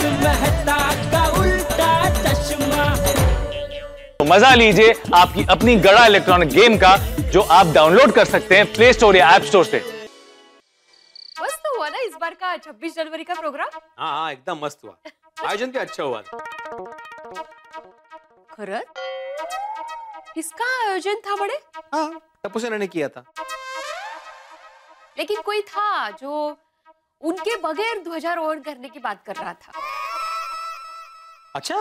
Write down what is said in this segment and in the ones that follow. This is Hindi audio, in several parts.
मेहता का उल्टा चश्मा। मजा लीजिए आपकी अपनी गड़ा इलेक्ट्रॉनिक गेम का, जो आप डाउनलोड कर सकते हैं प्ले स्टोर या ऐप स्टोर से। मस्त हुआ ना इस बार का 26 जनवरी का प्रोग्राम। हाँ एकदम मस्त हुआ, आयोजन भी अच्छा हुआ। खरंच? किसका आयोजन था बड़े? हाँ, टप्पू सेना ने किया था। लेकिन कोई था जो उनके बगैर ध्वजारोहण करने की बात कर रहा था। अच्छा,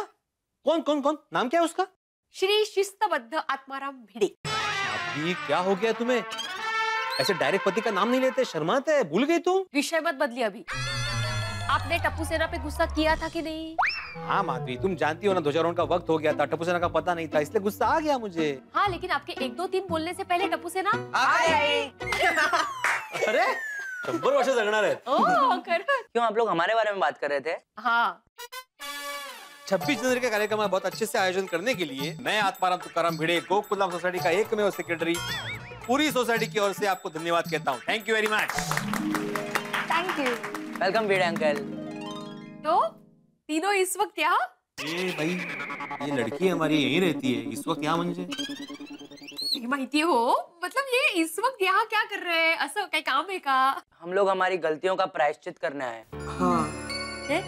कौन कौन कौन? नाम क्या है उसका? श्री शिस्तबद्ध आत्माराम भिड़े। अभी क्या हो गया तुम्हें? ऐसे डायरेक्ट पति का नाम नहीं लेते, शर्माते है, भूल गई तुम? विषय मत बदलिए अभी। आपने टप्पू सेना पे गुस्सा किया था कि नहीं? हाँ माधवी, तुम जानती हो ना, ध्वजारोहण का वक्त हो गया था, टप्पू सेना का पता नहीं था, इसलिए गुस्सा आ गया मुझे। हाँ, लेकिन आपके 1 2 3 बोलने से पहले टप्पू सेना अरे 100 वर्ष जगणार है। क्यों आप लोग हमारे बारे में बात कर रहे थे? हाँ, 26 जनवरी का कार्यक्रम बहुत अच्छे से आयोजन करने के लिए मैं आत्माराम तुकाराम भिड़े, गोकुलधाम सोसाइटी का एकमेव सेक्रेटरी, पूरी सोसाइटी की ओर से आपको धन्यवाद कहता हूँ। Thank you very much. Thank you. Welcome Bhide uncle. तो तीनों इस वक्त यहाँ? भाई, ये लड़की हमारी यहीं रहती है इस वक्त यहाँ, म्हणजे माहिती हो, मतलब ये इस वक्त यहाँ क्या कर रहे हैं? असं काही काम है का? हम लोग हमारी गलतियों का प्रायश्चित करने आए। हाँ। है?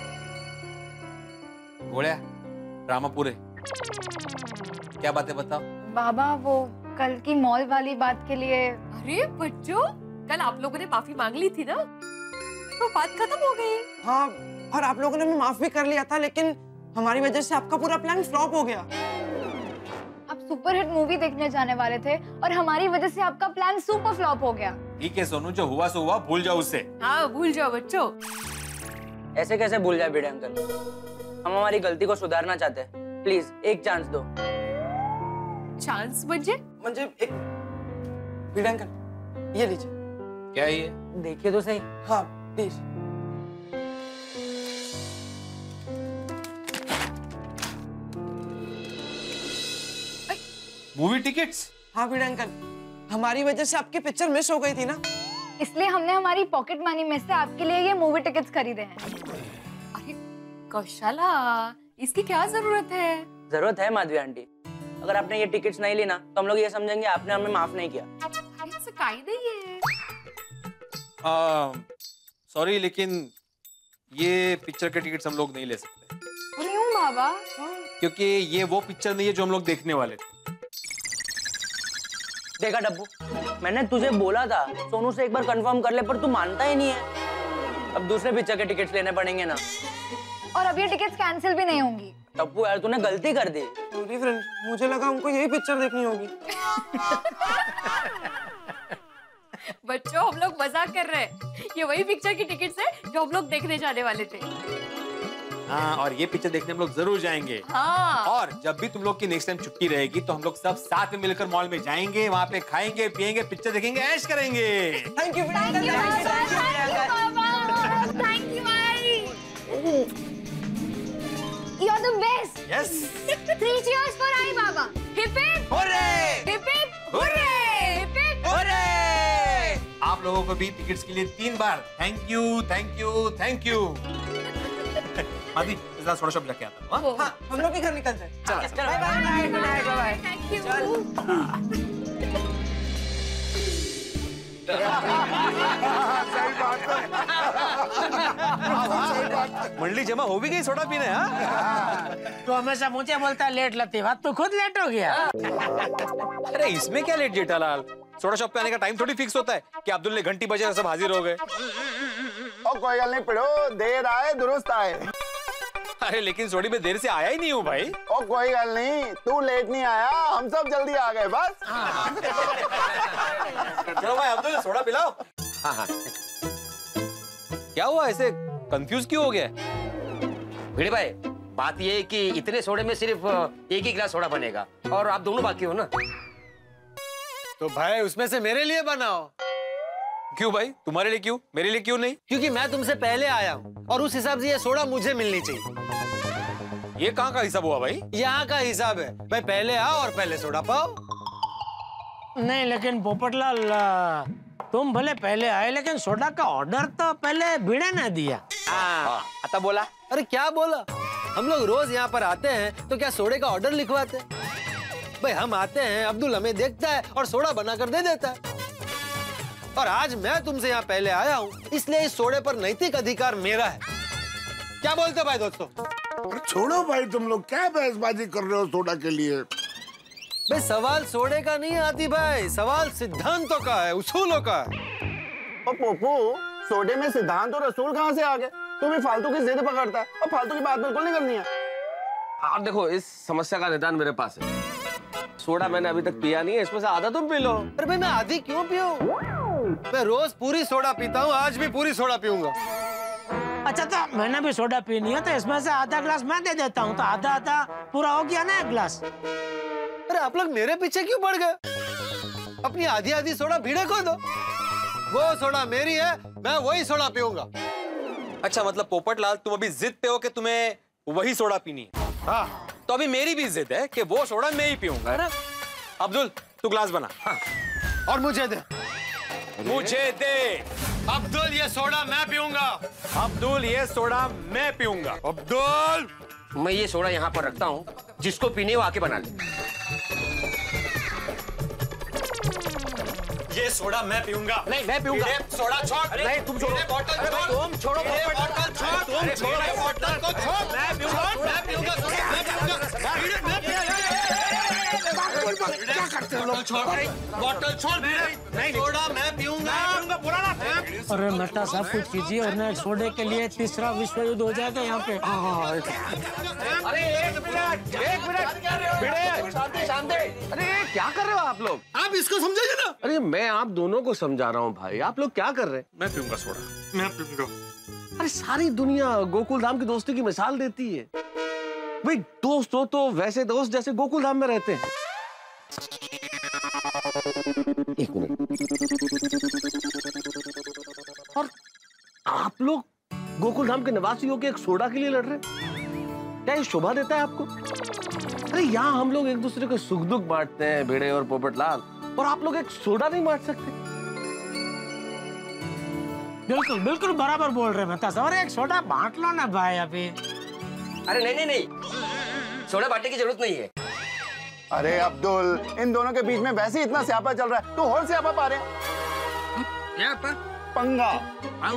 गोळ्या, रामापुरे, क्या बात है बताओ। बाबा, वो कल की मॉल वाली बात के लिए। अरे बच्चों, कल आप लोगों ने माफी मांग ली थी ना, तो बात खत्म हो गई। हाँ, और आप लोगों ने हमें माफ भी कर लिया था, लेकिन हमारी वजह से आपका पूरा प्लान फ्लॉप हो गया। आप सुपरहिट मूवी देखने जाने वाले थे और हमारी वजह से आपका प्लान सुपर फ्लॉप हो गया। ठीक है सोनू, जो हुआ सो हुआ, भूल जाओ उसे। हाँ, भूल जाओ बच्चों। ऐसे कैसे भूल जाए भिड़े अंकल? हम हमारी गलती को सुधारना चाहते हैं, प्लीज एक चांस दो। चांस म्हणजे एक भिड़े अंकल, ये लीजिए। क्या है ये? देखिए तो सही। हाँ प्लीज। Movie tickets? हाँ भिड़े अंकल, हमारी वजह से आपकी पिक्चर मिस हो गई थी ना, इसलिए हमने हमारी पॉकेट मनी में से आपके लिए ये मूवी टिकट्स खरीदे हैं। अरे कौशला, इसकी क्या जरूरत है? जरूरत है माधवी आंटी। अगर आपने ये टिकट्स नहीं ली ना, तो हम लोग ये समझेंगे आपने हमें माफ नहीं किया। ऐसा काहे नहीं है। सॉरी, लेकिन ये पिक्चर के टिकट्स हम लोग नहीं ले सकते। क्यों बाबा? क्योंकि ये वो पिक्चर नहीं है जो हम लोग देखने वाले थे। देखा डब्बू, मैंने तुझे बोला था सोनू से एक बार कंफर्म कर ले, पर तू मानता ही नहीं है। अब दूसरे पिक्चर के टिकट्स लेने पड़ेंगे ना। और अब ये टिकट्स कैंसिल भी नहीं होंगी। टप्पू यार, तूने गलती कर दी। सॉरी फ्रेंड, मुझे लगा हमको यही पिक्चर देखनी होगी। बच्चों, हम लोग मजाक कर रहे हैं। ये वही पिक्चर की टिकट्स है जो हम लोग देखने जाने वाले थे। हाँ, और ये पिक्चर देखने हम लोग जरूर जाएंगे। हाँ। और जब भी तुम लोग की नेक्स्ट टाइम छुट्टी रहेगी तो हम लोग सब साथ में मिलकर मॉल में जाएंगे, वहाँ पे खाएंगे पिएंगे, पिक्चर देखेंगे, ऐश करेंगे। Thank you Bhide uncle. Thank you भाई। You are the best. Yes. 3 cheers for आई बाबा। Hip hip hurray! Hip hip hurray! Hip hip hurray! आप लोगों को भी टिकट्स के लिए 3 बार thank you, thank you, thank you. मादी, इस बार थोड़ा शब्द लेके आता हूँ। हाँ, हम लोग भी घर निकल जाए। चलो। Bye bye bye bye. Thank you. मंडली जमा हो भी गई सोडा पीने। हाँ, तो हमेशा मुझे बोलता लेट लतीफा, तू खुद लेट हो गया। अरे इसमें क्या लेट जेठालाल? सोडा शॉप पे आने का टाइम थोड़ी फिक्स होता है कि अब्दुल ने घंटी बजे सब हाजिर हो गए। और कोई गल नहीं पढ़ो, देर आए दुरुस्त आए। अरे लेकिन सोडी में देर से आया ही नहीं हूँ भाई। और कोई गल नहीं, तू लेट नहीं आया, हम सब जल्दी आ गए बस। चलो भाई, अब्दुल सोडा पिलाओ। हाँ हाँ। क्या हुआ, ऐसे कंफ्यूज क्यों हो गया? भिड़े भाई, बात ये है कि इतने सोडे में सिर्फ एक ही गिलास सोडा बनेगा और आप दोनों बाकी हो ना। तो भाई उसमें से मेरे लिए बनाओ। क्यों भाई, तुम्हारे लिए क्यों, मेरे लिए क्यों नहीं? क्योंकि मैं तुमसे पहले आया हूँ और उस हिसाब से ये सोडा मुझे मिलनी चाहिए। ये कहाँ का हिसाब हुआ भाई? यहाँ का हिसाब है, मैं पहले आओ और पहले सोडा पाओ। नहीं लेकिन पोपटलाल, तुम भले पहले आए लेकिन सोडा का ऑर्डर तो पहले भिड़े ने दिया। आता बोला अरे क्या बोला? हम लोग रोज यहाँ पर आते हैं तो क्या सोडे का ऑर्डर लिखवाते हैं? भाई हम आते हैं, अब्दुल हमें देखता है और सोडा बनाकर दे देता है। और आज मैं तुमसे यहाँ पहले आया हूँ, इसलिए इस सोडे पर नैतिक अधिकार मेरा है। क्या बोलते हो भाई दोस्तों? छोड़ो भाई, तुम लोग क्या बहसबाजी कर रहे हो सोडा के लिए? भाई सवाल सोडे का नहीं आती भाई, सवाल सिद्धांतों का है, उसूलों का है। और पोपू, सोडे में सिद्धांत और रसूल कहाँ से आ गए? तू भी फालतू की जिद पकड़ता है और फालतू की बात बिल्कुल नहीं करनी है। आप देखो, इस समस्या का निदान मेरे पास है। सोडा मैंने अभी तक पिया नहीं है, इसमें से आधा तुम पी लो। अरे भाई मैं आधी क्यों पीऊं? मैं रोज पूरी सोडा पीता हूँ, आज भी पूरी सोडा पीऊंगा। अच्छा तो मैंने भी सोडा पीनी है, तो इसमें से आधा ग्लास मैं दे देता हूँ, तो आधा आधा पूरा हो गया ना एक ग्लास। अरे आप लोग मेरे पीछे क्यों पड़ गए? अपनी आधी आधी सोडा भिड़े को दो। वो सोडा मेरी है, मैं वही सोडा पीऊंगा। अच्छा मतलब पोपटलाल, तुम अभी जिद पे हो कि तुम्हें वही सोडा पीनी है? हाँ। तो अभी मेरी भी जिद है कि वो सोडा मैं ही पीऊंगा। अब्दुल तू ग्लास बना। हाँ। और मुझे दे। मुझे दे। अब्दुल ये सोडा मैं पीऊंगा। अब्दुल ये सोडा मैं पीऊंगा। अब्दुल मैं ये सोडा यहाँ पर रखता हूँ, जिसको पीने वो आके बना ले। ये सोडा मैं पीऊंगा। नहीं मैं पीऊंगा। सोडा छोड़। नहीं तुम छोड़ो। बोतल तुम छोड़ो। बोतल छोड़। तुम छोड़ो बोतल को छोड़। मैं पीऊंगा। मैं पीऊंगा। क्या करते हो लोग? छोड़ बोतल छोड़। नहीं सोडा मैं पीऊंगा। अरे मेहता साहब कुछ कीजिए, वरना सोडे के लिए तीसरा विश्व युद्ध हो जाएगा यहाँ पे। अरे एक मिनट शांति। अरे क्या कर रहे हो आप लोग? आप इसको समझेंगे ना? अरे मैं आप दोनों को समझा रहा हूँ भाई, आप लोग क्या कर रहे हैं? मैं पीऊंगा सोडा। मैं पीऊंगा। अरे सारी दुनिया गोकुल धाम की दोस्ती की मिसाल देती है। भाई दोस्त हो तो वैसे दोस्त जैसे गोकुल धाम में रहते हैं। एक मिनट। और आप लोग गोकुल धाम के निवासी होकर एक सोडा के लिए लड़ रहे हैं? क्या ये शोभा देता है आपको? अरे यहाँ हम लोग एक दूसरे को सुख दुख बांटते हैं, भिड़े और पोपटलाल, और आप लोग एक सोडा नहीं बांट सकते? बिल्कुल बिल्कुल बराबर बोल रहे मेहता साहब। अरे एक सोडा बांट लो ना भाई अभी। अरे नहीं, सोडा बांटने की जरूरत नहीं है। अरे अब्दुल, इन दोनों के बीच में वैसे ही इतना स्यापा चल रहा है, तू और स्यापा पा रहे हैं। क्या पंगा। हाँ।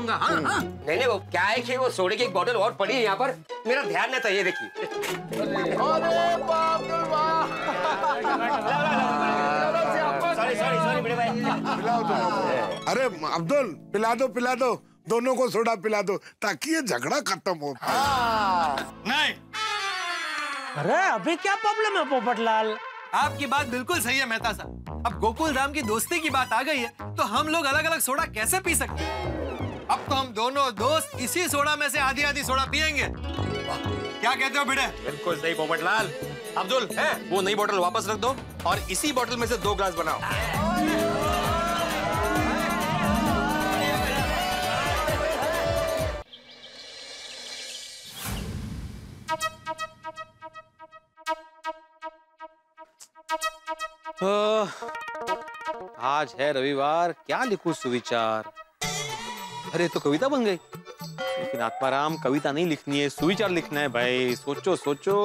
नहीं वो क्या है कि वो सोडे की एक बोतल और पड़ी है यहाँ पर, मेरा ध्यान नहीं था, ये देखिए। अरे बाप रे बाप। सॉरी बड़े भाई। अरे अब्दुल पिला दो दोनों को सोडा पिला दो, ताकि ये झगड़ा खत्म हो। नहीं। अरे अभी क्या प्रॉब्लम है पोपटलाल? आपकी बात बिल्कुल सही है मेहता साहब। अब गोकुल धाम की दोस्ती की बात आ गई है, तो हम लोग अलग अलग सोडा कैसे पी सकते हैं? अब तो हम दोनों दोस्त इसी सोडा में से आधी आधी सोडा पियेंगे। क्या कहते हो भिड़े? बिल्कुल सही पोपटलाल। अब्दुल वो नई बोतल वापस रख दो और इसी बोतल में से 2 ग्लास बनाओ। आज है रविवार, क्या लिखूं सुविचार? अरे तो कविता बन गई। लेकिन आत्माराम कविता नहीं लिखनी है, सुविचार लिखना है भाई। सोचो सोचो।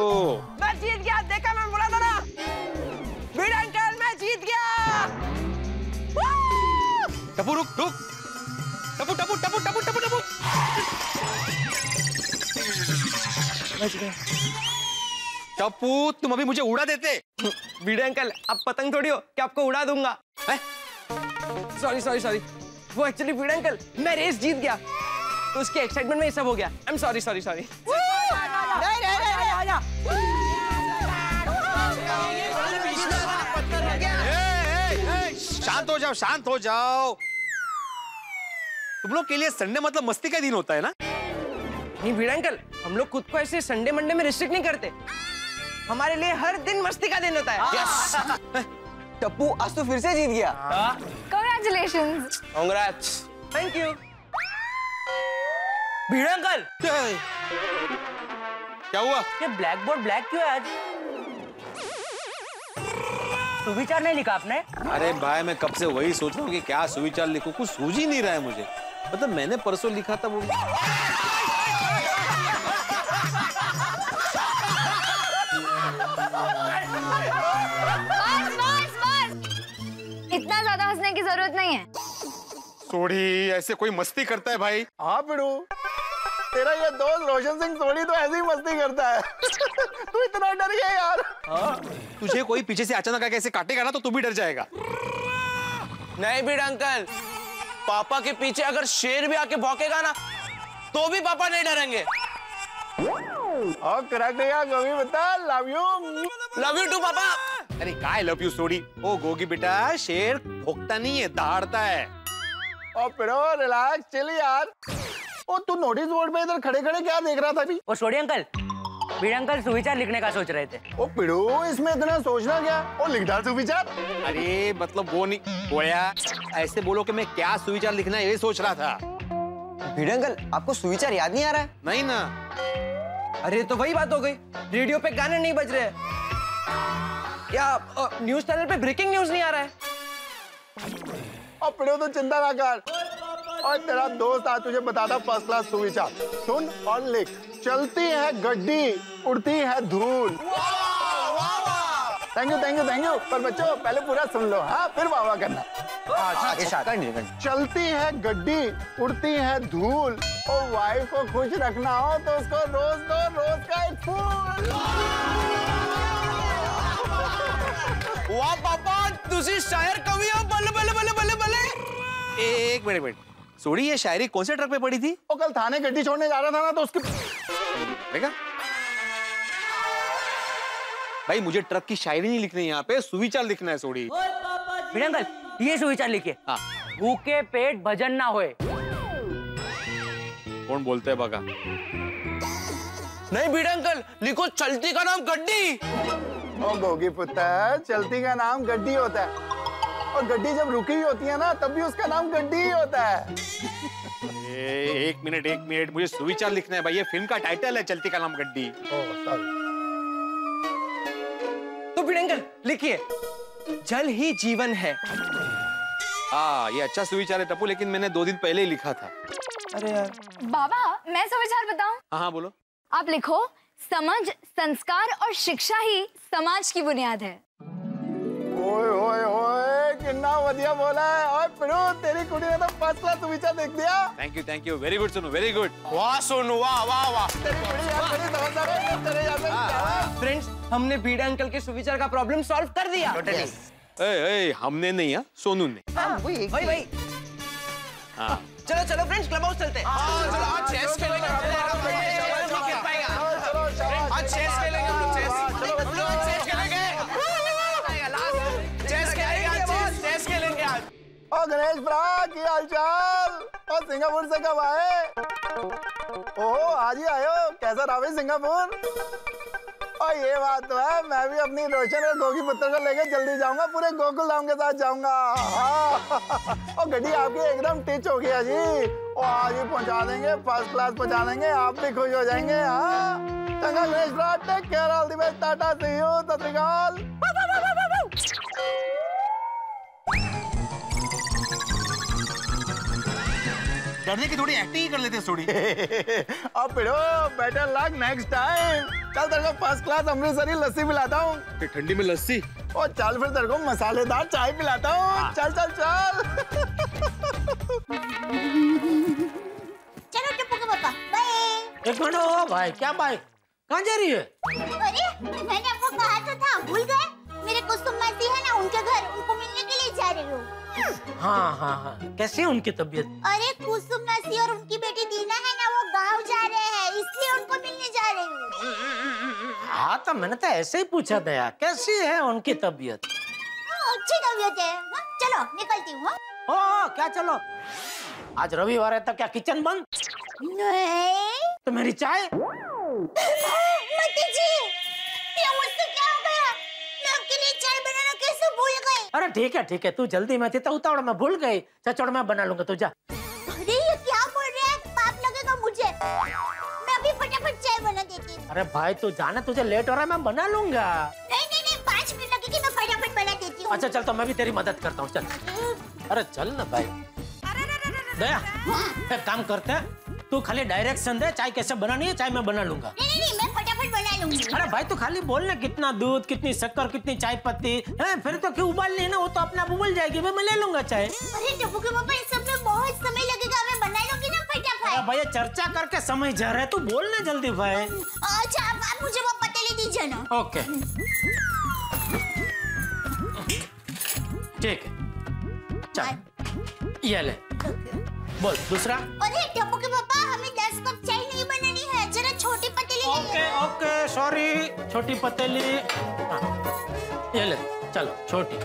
मैं जीत गया, देखा मैं बोला था ना। भिड़े अंकल मैं जीत गया। टपू रुक। टपू। टपू तुम अभी मुझे उड़ा देते। भिड़े अंकल, आप पतंग थोड़ी हो कि आपको उड़ा दूंगा। सॉरी। वो एक्चुअली भिड़े अंकल, मैं रेस जीत गया, तो उसके एक्साइटमेंट में ये सब हो गया। I am sorry. शांत हो जाओ। तुम लोग के लिए संडे मतलब मस्ती का दिन होता है ना? नहीं भिड़े अंकल, हम लोग खुद को ऐसे संडे मंडे में रिस्ट्रिक्ट नहीं करते। हमारे लिए हर दिन मस्ती का दिन होता है। यस। टप्पू आज तो फिर से जीत गया। Congratulations. Congrats. Thank you. Bhide uncle, क्या हुआ? ये ब्लैक बोर्ड ब्लैक क्यों है आज? सुविचार नहीं लिखा आपने? अरे भाई मैं कब से वही सोच रहा हूँ कि क्या सुविचार लिखूं, कुछ सूझ ही नहीं रहा है मुझे। मतलब मैंने परसों लिखा था वो। सोढ़ी ऐसे कोई मस्ती करता है भाई? हाँ पिड़ू, तेरा ये दोस्त रोशन सिंह सोढ़ी तो ऐसे ही मस्ती करता है। तू इतना डर गया यार? तुझे कोई पीछे से अचानक आके ऐसे काटेगा ना तो तू भी डर जाएगा। नहीं भिड़े अंकल, पापा के पीछे अगर शेर भी आके भौंकेगा ना तो भी पापा नहीं डरेंगे। और करेक्ट यार गोगी बता, लव यू टू पापा। अरे काय लव यू सोढ़ी? ओ गोगी बेटा, शेर भोंकता नहीं है, दहाड़ता है। और पिड़ो रिलैक्स, चिल यार। ओ तू नोटिस बोर्ड पे इधर खड़े खड़े क्या देख रहा था अभी? वो छोड़िए अंकल, भिड़े अंकल सुविचार लिखने का सोच रहे थे। ओ पिड़ो, इसमें इतना सोचना क्या? ओ लिख डाल सुविचार। अरे मतलब वो नहीं बोया, ऐसे बोलो कि मैं क्या सुविचार लिखना है ये सोच रहा था। भिड़े अंकल, आपको सुविचार याद नहीं आ रहा है? नहीं ना। अरे तो वही बात हो गई, रेडियो पे गाने नहीं बज रहे या न्यूज चैनल पे ब्रेकिंग न्यूज नहीं आ रहा है। और पिड़ो तो चिंता ना कर, और तेरा दोस्त आज तुझे बताता फर्स्ट क्लास सुविचार। सुन और लिख। चलती है गड्डी, उड़ती है धूल। Thank you. पर बच्चों पहले पूरा सुन लो, हाँ फिर वाह करना। चलती है गड्डी, उड़ती है धूल, और वाइफ को खुश रखना हो तो उसको रोज दो रोज का एक फूल। वाह पापा, तुझी शायर कवि हो, बल्ले बल्ले बल्ले बल्ले बल्ले। एक मिनट सोढ़ी, ये शायरी कौन से ट्रक पे पड़ी थी? वो कल थाने गड्डी छोड़ने जा रहा था ना तो उसके देखा? भाई मुझे ट्रक की शायरी नहीं लिखनी, यहाँ पे सुविचार लिखना है सोढ़ी। भिड़े अंकल, ये सुविचार लिखिए। हाँ। भूखे पेट भजन ना होए। कौन बोलते है बगा? नहीं भिड़े अंकल, लिखो चलती का नाम गड्डी। ओ गोगी पुत्र, चलती का नाम गड्डी होता है, और गड्डी जब रुकी हुई होती है ना तब भी उसका नाम गड्डी ही होता है। एक मिनट, मुझे सुविचार लिखना है भाई, ये फिल्म का टाइटल है चलती का नाम गड्डी। तो भिड़े अंकल लिखिए, जल ही जीवन है। हाँ ये अच्छा सुविचार है टप्पू, लेकिन मैंने 2 दिन पहले ही लिखा था। अरे यार। बाबा, मैं सुविचार बताऊं? हाँ बोलो। आप लिखो, समझ, संस्कार और शिक्षा ही समाज की बुनियाद है। ओए ओए ओए, कितना बढ़िया बोला है। और पिड़ू, तेरी कुड़ी ने तो फर्स्ट क्लास सुविचार लिख दिया। Thank you, very good Sonu, very good. वाह सोनू, वाह वाह वाह। तेरी कुड़ी यार बड़ी समझदार है, तेरे जैसे। फ्रेंड्स, हमने भिड़े अंकल के सुविचार का प्रॉब्लम सॉल्व कर दिया। हमने नहीं है, सोनू ने। भाई। हाँ। चलो फ्रेंड्स, क्लब हाउस चलते हैं। चलो आज चेस खेलेंगे। आज चेस खेलेंगे हम लोग, चेस खेलेंगे आज। ओ गणेश भ्रा, की हालचाल? और सिंगापुर से कब आए? ओहो, आज ही आए हो? कैसा रहा भाई सिंगापुर? और ये बात तो है, मैं भी अपनी रोशन और गोगी पुत्र को लेकर जल्दी जाऊंगा, पूरे गोकुल धाम के साथ जाऊंगा। और गड्डी आपकी एकदम टिच हो गया जी, और आज ही पहुंचा देंगे, फर्स्ट क्लास पहुंचा देंगे, आप भी खुश हो जाएंगे। हाँ चंगा गणेश भ्रा, take care, all the best, tata, see you, सत श्री अकाल। डरने की थोड़ी एक्टिंग ही कर लेते थोड़ी। अब पिड़ो, बेटर लक नेक्स्ट टाइम। चल तेरे को फर्स्ट क्लास अमृतसरी लस्सी पिलाता हूँ। ठंडी में लस्सी? और चल फिर तेरे को मसालेदार चाय पिलाता हूँ। चल। चलो टप्पू के पापा, बाय। एक मिनट, ओ भाई, क्या भाई, कहाँ जा रही है? अरे मैंने आपको कहा तो था, भूल गए? मेरे कुसुम मासी है ना, उनके घर, उनको मिलने के लिए जा रही हूँ। हाँ, कैसी है उनकी तबीयत? अरे कुसुम मासी और उनकी बेटी दीना है ना, वो गांव जा रहे हैं, इसलिए उनको मिलने जा रही हूँ। हाँ तो मैंने तो ऐसे ही पूछा था यार, कैसी है उनकी तबीयत? अच्छी तबीयत है। चलो निकलती हूँ। ओ क्या चलो, आज रविवार है तो क्या किचन बंद? नहीं। तो मेरी चाय? मती जी, ये मुझसे क्या हो गया? मैं आपके लिए चाय बनाना कैसे भूल गई? अरे ठीक है, तू जल्दी में थी तो उतावड़ में भूल गई। चल मैं बना लूंगा, तू जा। अरे ये क्या बोल रहे हैं? पाप लगेगा मुझे। मैं अभी फटाफट चाय बना देती हूँ। अरे भाई तू जाना, तुझे लेट हो रहा है, मैं बना लूंगा। नहीं 5 मिनट लगेगी, मैं फटाफट बना देती हूँ। अच्छा चल, तो मैं भी तेरी मदद करता हूँ, चल। अरे चल ना भाई। दया, एक काम करते हैं, तू खाली डायरेक्शन दे, चाय कैसे बनानी है, चाय मैं बना लूंगा। नहीं, मैं फटाफट बना लूंगी। अरे भाई तू खाली बोल ना, कितना दूध, कितनी शक्कर, कितनी चाय पत्ती है, फिर तो क्यों उबालनी है ना, वो तो अपने आप उबल जाएगी, मैं ले लूंगा चाय। अरे टप्पू के पापा, इस सब में बहुत बहुत समय लगेगा, मैं बना लूंगी ना फटाफट। भैया चर्चा करके समय जा रहा है, तू बोल ना जल्दी भाई। अच्छा आप मुझे वो पतीली दीजिए ना। ओके ठीक है, चल ये ले, बोल दूसरा। अरे टप्पू के पापा, हमें 10 कप चाय नहीं बनानी है, जरा छोटी पतीली। ओके ओके सॉरी, छोटी पतीली। ये ले, चलो छोटी।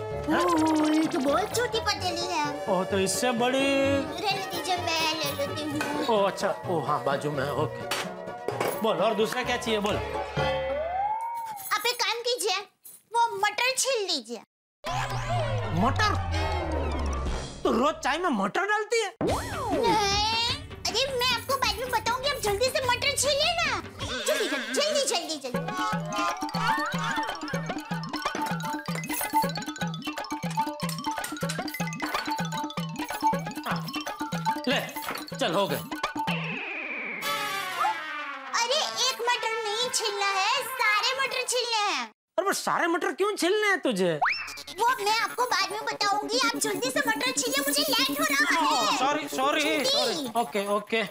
ये तो बहुत छोटी पतीली है। ओह तो इससे बड़ी। रहने दीजिए, मैं ले लेती हूँ। ओह अच्छा, ओह हाँ बाजू में। ओके बोल, और दूसरा क्या चाहिए बोल। आप एक काम कीजिए, वो मटर छील लीजिए। मटर? तो रोज चाय में मटर डालती है? अरे मैं आपको बाद में बताऊंगी, आप जल्दी से मटर छीलिए ना। जल्दी जल्दी जल्दी जल्दी जल्दी। ले चल, हो गए। अरे एक मटर नहीं छीलना है, सारे मटर छीलने हैं। अरे सारे मटर क्यों छीलने हैं तुझे? वो मैं आपको बाद में बताऊंगी, आप जल्दी से मटर छीलिए, मुझे लेट हो रहा है। Sorry sorry. Okay okay.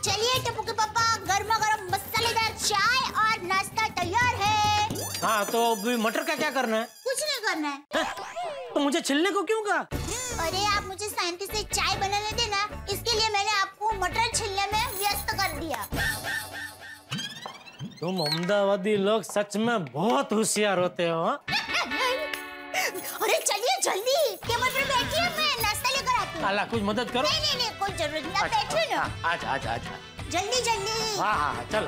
चलिए टप्पू के पापा, गर्मा गर्म मसालेदार चाय और नाश्ता तैयार है। हाँ तो अभी मटर का क्या करना है? कुछ नहीं करना है। तो मुझे छिलने को क्यों कहा? अरे आप मुझे शांति से चाय बनाने देना, इसके लिए मैंने आपको मटर छीलने में व्यस्त कर दिया। तुम अहमदाबादी लोग सच में बहुत होशियार होते हो। अरे चलिए जल्दी, टेबल पर बैठिए, मैं नाश्ता लेकर आती हूँ। अल्लाह कुछ मदद करो। नहीं कोई जरूरत नहीं, आप बैठिए ना। आजा आजा आजा। जल्दी जल्दी। हाँ चलो।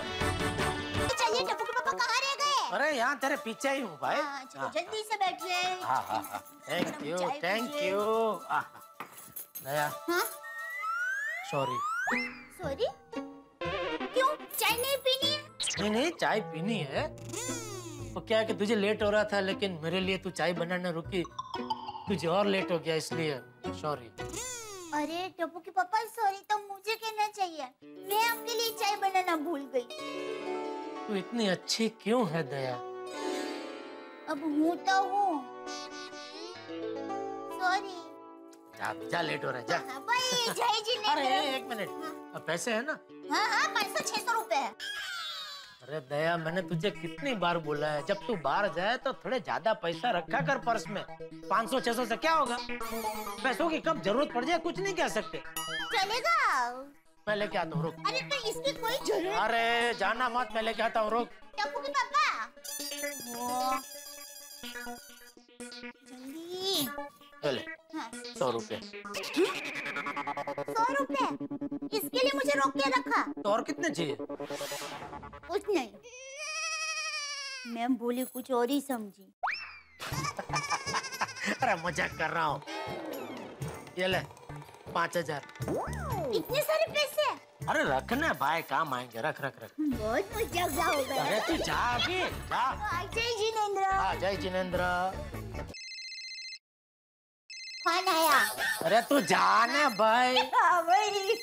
चलिए टप्पू के पापा कहाँ रह गए? अरे यहाँ तेरे पीछे ही हूँ भाई। चलो जल्दी से बैठिए। हाँ thank you thank you. Daya sorry. Sorry क्यों? चाय नहीं पीनी है? नहीं चाय पीनी है। तो क्या है कि तुझे लेट हो रहा था, लेकिन मेरे लिए तू चाय बनाने रुकी, तुझे और लेट हो गया, इसलिए सॉरी। अरे टप्पू के पापा सॉरी तो मुझे कहना चाहिए, मैं आपके लिए चाय बनाना भूल गई। तू इतनी अच्छी क्यों है दया? अब हूँ तो हूँ, सॉरी। जा लेट हो रहा है, जा। भाई जय जी ने। अरे एक मिनट, अब पैसे है ना? हाँ 500-600 रुपए है। अरे दया, मैंने तुझे कितनी बार बोला है, जब तू बाहर जाए तो थोड़े ज्यादा पैसा रखा कर पर्स में। 500-600 से क्या होगा? पैसों की कब जरूरत पड़ जाए कुछ नहीं कह सकते। चलेगा, मैं लेके आता हूँ, रुक। अरे तो इसकी कोई जरूरत। अरे जाना मत, मैं लेके आता हूँ, रुक। टप्पू के पापा जल्दी। चले 100 रुपए। 100 रुपए? इसके लिए मुझे रोक के रखा? तो और कितने चाहिए? कुछ नहीं, मैं बोली कुछ और ही समझी। अरे मजाक कर रहा हूँ। ये ले 5000। इतने सारे पैसे? अरे रखना भाई, काम आएंगे, रख रख रख। बहुत मजा होगा। अरे तू जा अभी, जा। जय जिनेंद्र। हाँ जय जिनेंद्र। कौन आया? अरे तू जाना भाई। भाई।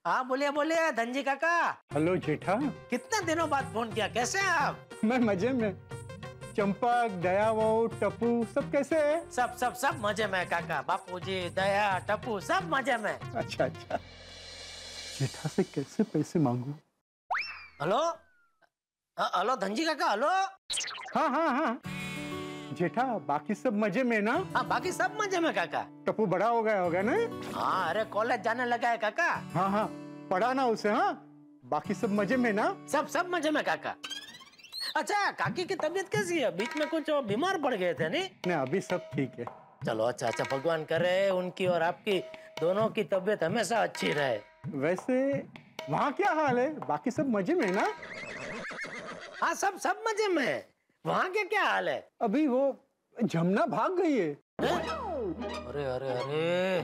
हाँ बोलिए धनजी काका। हेलो जेठा। कितने दिनों बाद फोन किया, कैसे हैं आप? मैं मजे में। चंपक, दया, वो टप्पू सब कैसे है? सब मजे में काका। बापूजी, दया, टप्पू सब मजे में। अच्छा जेठा से कैसे पैसे मांगू? हेलो हेलो धनजी काका, हेलो। हाँ जेठा, बाकी सब मजे में ना? हाँ बाकी सब मजे में काका। टप्पू बड़ा हो गया होगा ना? हाँ अरे कॉलेज जाने लगा है काका। हाँ पढ़ा ना उसे। हाँ बाकी सब मजे में ना? सब मजे में काका। अच्छा काकी की तबीयत कैसी है? बीच में कुछ बीमार पड़ गए थे नहीं? अभी सब ठीक है। चलो अच्छा भगवान करे उनकी और आपकी दोनों की तबीयत हमेशा अच्छी रहे। वैसे वहाँ क्या हाल है? बाकी सब मजे में ना? हाँ सब मजे में। वहाँ के क्या हाल है? अभी वो जमुना भाग गई है। अरे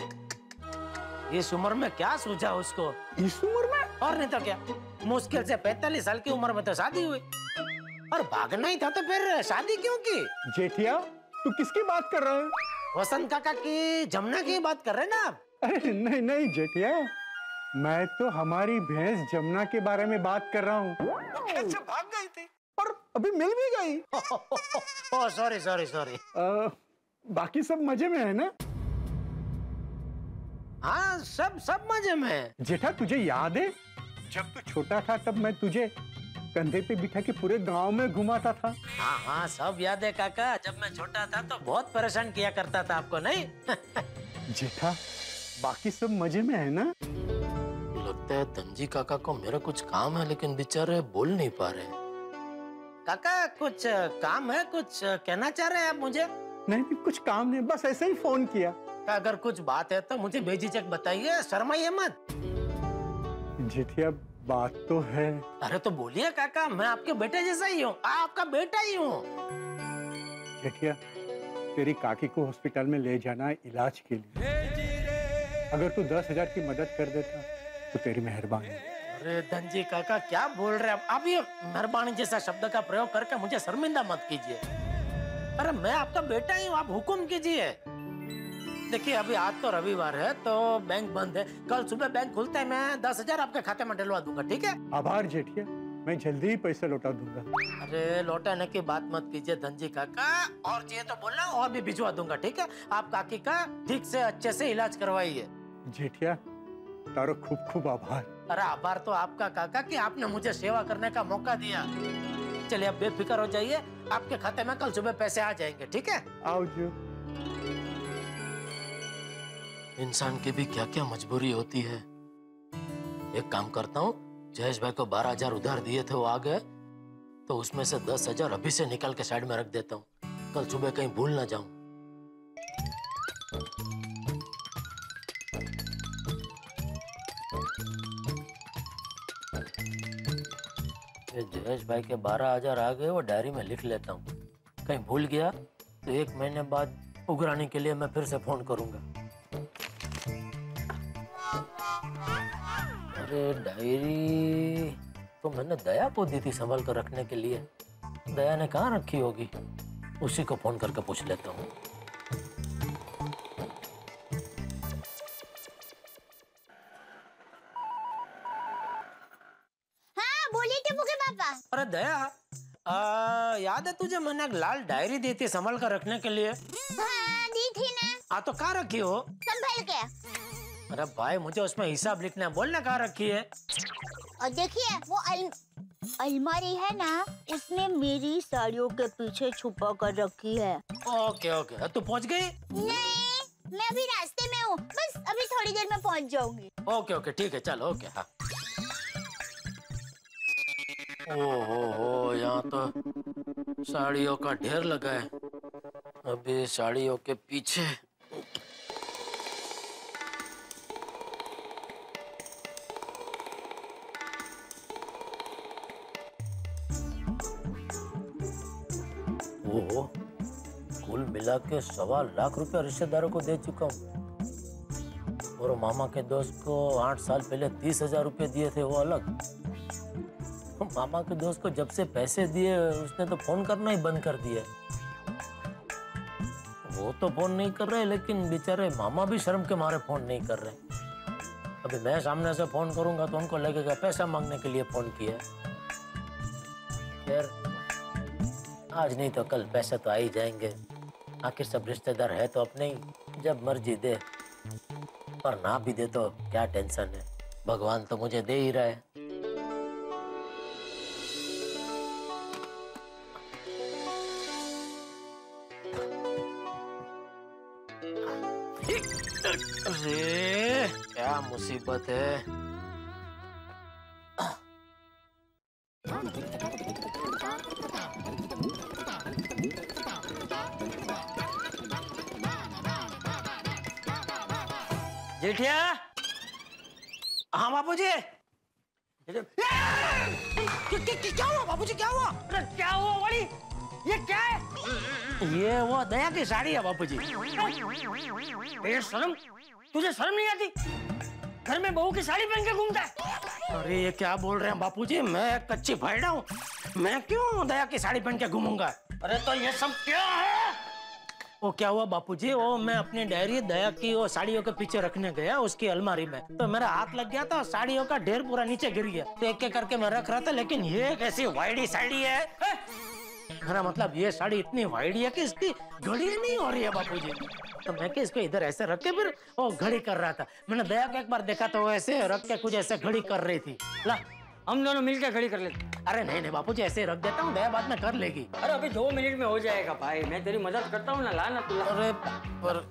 इस उम्र में क्या सूझा उसको? इस उम्र में? और नहीं तो क्या, मुश्किल से 45 साल की उम्र में तो शादी हुई, और भागना ही था तो फिर शादी क्यों की? जेठिया तू किसकी बात कर रहे हो? वसंत काका की, जमुना की बात कर रहे ना आप? अरे नहीं नहीं जेठिया, मैं तो हमारी भैंस जमुना के बारे में बात कर रहा हूँ। कैसे भाग गई थी और अभी मिल भी गई। Oh sorry sorry sorry. बाकी सब मजे में है ना? हाँ सब मजे में है। जेठा तुझे याद है जब तू छोटा था तब मैं तुझे कंधे पे बिठा के पूरे गांव में घुमाता था? हाँ हाँ सब याद है काका, जब मैं छोटा था तो बहुत परेशान किया करता था आपको, नहीं? जेठा बाकी सब मजे में है ना? लगता है धनजी काका को मेरा कुछ काम है, लेकिन बेचारे बोल नहीं पा रहे। काका कुछ काम है, कुछ कहना चाह रहे हैं आप मुझे? नहीं कुछ काम नहीं, बस ऐसे ही फोन किया। अगर कुछ बात है तो मुझे बेझिझक बताइए, शर्माइए मत। जेठिया बात तो है। अरे तो बोलिए काका, मैं आपके बेटे जैसा ही हूँ, आपका बेटा ही हूँ। जेठिया तेरी काकी को हॉस्पिटल में ले जाना है इलाज के लिए। अगर तू 10,000 की मदद कर देता तो तेरी मेहरबानी। अरे धनजी काका क्या बोल रहे हैं आप? ये मेहरबानी जैसा शब्द का प्रयोग करके मुझे शर्मिंदा मत कीजिए। अरे मैं आपका बेटा ही हूँ, आप हुक्म कीजिए। देखिए अभी आज तो रविवार है तो बैंक बंद है, कल सुबह बैंक खुलता है, मैं 10,000 आपके खाते में डलवा दूंगा, ठीक है? आभार जेठिया, मैं जल्दी ही पैसे लौटा दूंगा। अरे लौटाने की बात मत कीजिए धनजी काका, और चाहिए तो बोलना और भी भिजवा दूंगा, ठीक है? आप काकी का ठीक से अच्छे से इलाज करवाइए। जेठिया तारो खूब खूब आभार। अरे आभार तो आपका काका कि आपने मुझे सेवा करने का मौका दिया। चलिए आप बेफिक्र हो जाइए, आपके खाते में कल सुबह पैसे आ जाएंगे, ठीक है? आओ जो। इंसान की भी क्या क्या मजबूरी होती है। एक काम करता हूँ, जयेश भाई को 12,000 उधार दिए थे, वो आ गए तो उसमें से 10,000 अभी से निकाल के साइड में रख देता हूँ, कल सुबह कहीं भूल ना जाऊं। जयेश भाई के 12,000 आ गए, वो डायरी में लिख लेता हूँ, कहीं भूल गया तो 1 महीने बाद उगराने के लिए मैं फिर से फोन करूंगा। अरे डायरी तो मैंने दया को दी थी संभाल कर रखने के लिए, दया ने कहाँ रखी होगी, उसी को फोन करके पूछ लेता हूँ। हाँ बोलिए टिप्पू के पापा। अरे दया याद है तुझे मैंने एक लाल डायरी दी थी संभाल कर रखने के लिए? हाँ दी थी ना। हाँ तो कहाँ रखी हो? संभाल के। अरे भाई मुझे उसमें हिसाब लिखना है, बोलना कहाँ रखी है? और देखिए वो अलमारी है ना, उसमें मेरी साड़ियों के पीछे छुपा कर रखी है। ओके ओके, तू पहुँच गई? नहीं मैं अभी रास्ते में हूँ, बस अभी थोड़ी देर में पहुँच जाऊंगी। ओके ओके ठीक है, चलो ओके। हाँ ओहो यहाँ तो साड़ियों का ढेर लगा है, अभी साड़ियों के पीछे। ओहो कुल मिला के 1.25 लाख रुपया रिश्तेदारों को दे चुका हूँ, और मामा के दोस्त को 8 साल पहले 30,000 रुपये दिए थे, वो अलग। मामा के दोस्त को जब से पैसे दिए उसने तो फोन करना ही बंद कर दिया। वो तो फोन नहीं कर रहे, लेकिन बेचारे मामा भी शर्म के मारे फोन नहीं कर रहे। अभी मैं सामने से फोन करूंगा तो उनको लगेगा पैसा मांगने के लिए फोन किया। खैर आज नहीं तो कल पैसे तो आ ही जाएंगे, आखिर सब रिश्तेदार है तो अपने ही, जब मर्जी दे, पर ना भी दे तो क्या टेंशन है, भगवान तो मुझे दे ही रहा है। अरे क्या मुसीबत है। जेठिया, हाँ बाबूजी। क्या हुआ बाबूजी, क्या हुआ? अरे क्या हुआ वाली, ये क्या है? ये वो दया की साड़ी है बाबूजी। शर्म, तुझे शर्म नहीं आती? घर में बहू की साड़ी पहन के घूमता है? अरे ये क्या बोल रहे हैं बापूजी, मैं कच्ची फायड़ा हूँ, मैं क्यों दया की साड़ी पहन के घूमूंगा? अरे तो ये सब क्या है? वो क्या हुआ बापूजी, वो मैं अपनी डायरी दया की वो साड़ियों के पीछे रखने गया उसकी अलमारी में, तो मेरा हाथ लग गया था, साड़ियों का ढेर पूरा नीचे गिर गया। तो एक एक करके मैं रख रहा था, लेकिन ये कैसी वाइडी साड़ी है। मेरा मतलब ये साड़ी इतनी वाइडी है कि इसकी घड़ी नहीं हो रही है बापूजी। तो मैं इसको इधर ऐसे रख के फिर वो घड़ी कर रहा था। मैंने दया को एक बार देखा तो वो ऐसे रख के कुछ ऐसे घड़ी कर रही थी। ला हम दोनों मिलकर खड़ी कर लेते। अरे नहीं नहीं बापूजी, ऐसे रख देता हूँ, दया बाद में कर लेगी। अरे अभी 2 मिनट में हो जाएगा भाई, मैं तेरी मदद करता हूँ ना, ला ना तू। अरे पर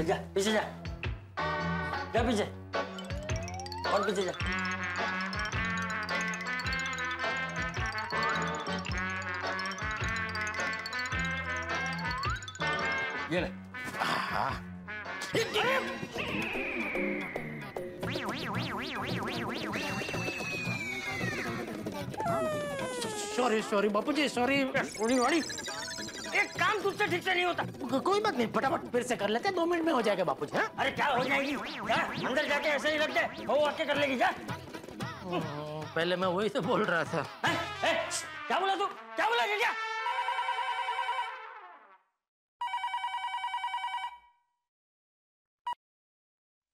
जा पीछे जा, जा पीछे और पीछे जा। ये ले। सॉरी सॉरी बापूजी, सॉरी। वाली एक काम तुझसे ठीक से नहीं होता। कोई बात नहीं, फटाफट फिर से कर लेते हैं, 2 मिनट में हो जाएगा बापूजी। हाँ अरे क्या हो जाएगी, अंदर जाके ऐसे ही रख दे, वो आके कर लेगी। जा पहले मैं वही तो बोल रहा था। क्या बोला तू, क्या बोला? क्या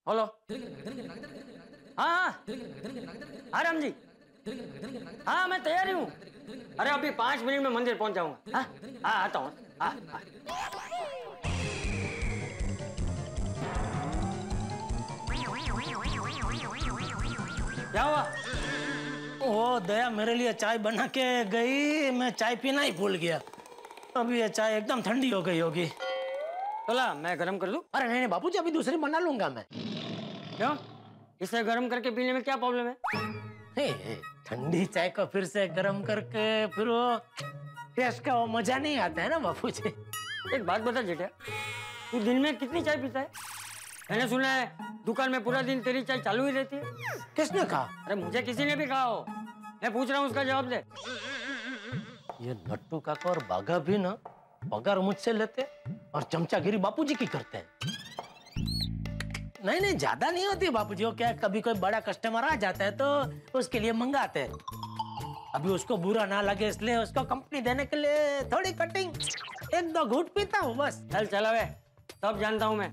हेलो, हाँ हाँ राम जी, हाँ मैं तैयार ही हूँ। अरे अभी 5 मिनट में मंदिर पहुंच जाऊंगा। हाँ हाँ आता हूँ। हाँ क्या हुआ? ओ दया मेरे लिए चाय बना के गई, मैं चाय पीना ही भूल गया। अभी ये चाय एकदम ठंडी हो गई होगी। चला मैं गरम कर लूं? अरे नहीं नहीं बापूजी, अभी दूसरी बना लूंगा मैं। क्यों, इसे गरम करके पीने में क्या प्रॉब्लम है? ठंडी चाय को फिर से गरम करके फिर वो टेस्ट का वो मजा नहीं आता है ना बापूजी। एक बात बता जेठा, तू दिन में कितनी चाय पीता है? मैंने सुना है दुकान में पूरा दिन तेरी चाय चालू ही रहती है। किसने कहा? अरे मुझे किसी ने भी कहा हो, मैं पूछ रहा हूँ, उसका जवाब दे। ये नट्टू काका और बाघा भी ना पगार मुझसे लेते और चमचागिरी बापूजी की करते हैं। नहीं नहीं ज्यादा नहीं होती बापूजी, वो क्या कभी कोई बड़ा कस्टमर आ जाता है तो उसके लिए मंगाते हैं। अभी उसको बुरा ना लगे इसलिए उसको कंपनी देने के लिए थोड़ी कटिंग 1-2 घूंट पीता हूँ बस। चल चला वे, सब जानता हूँ मैं।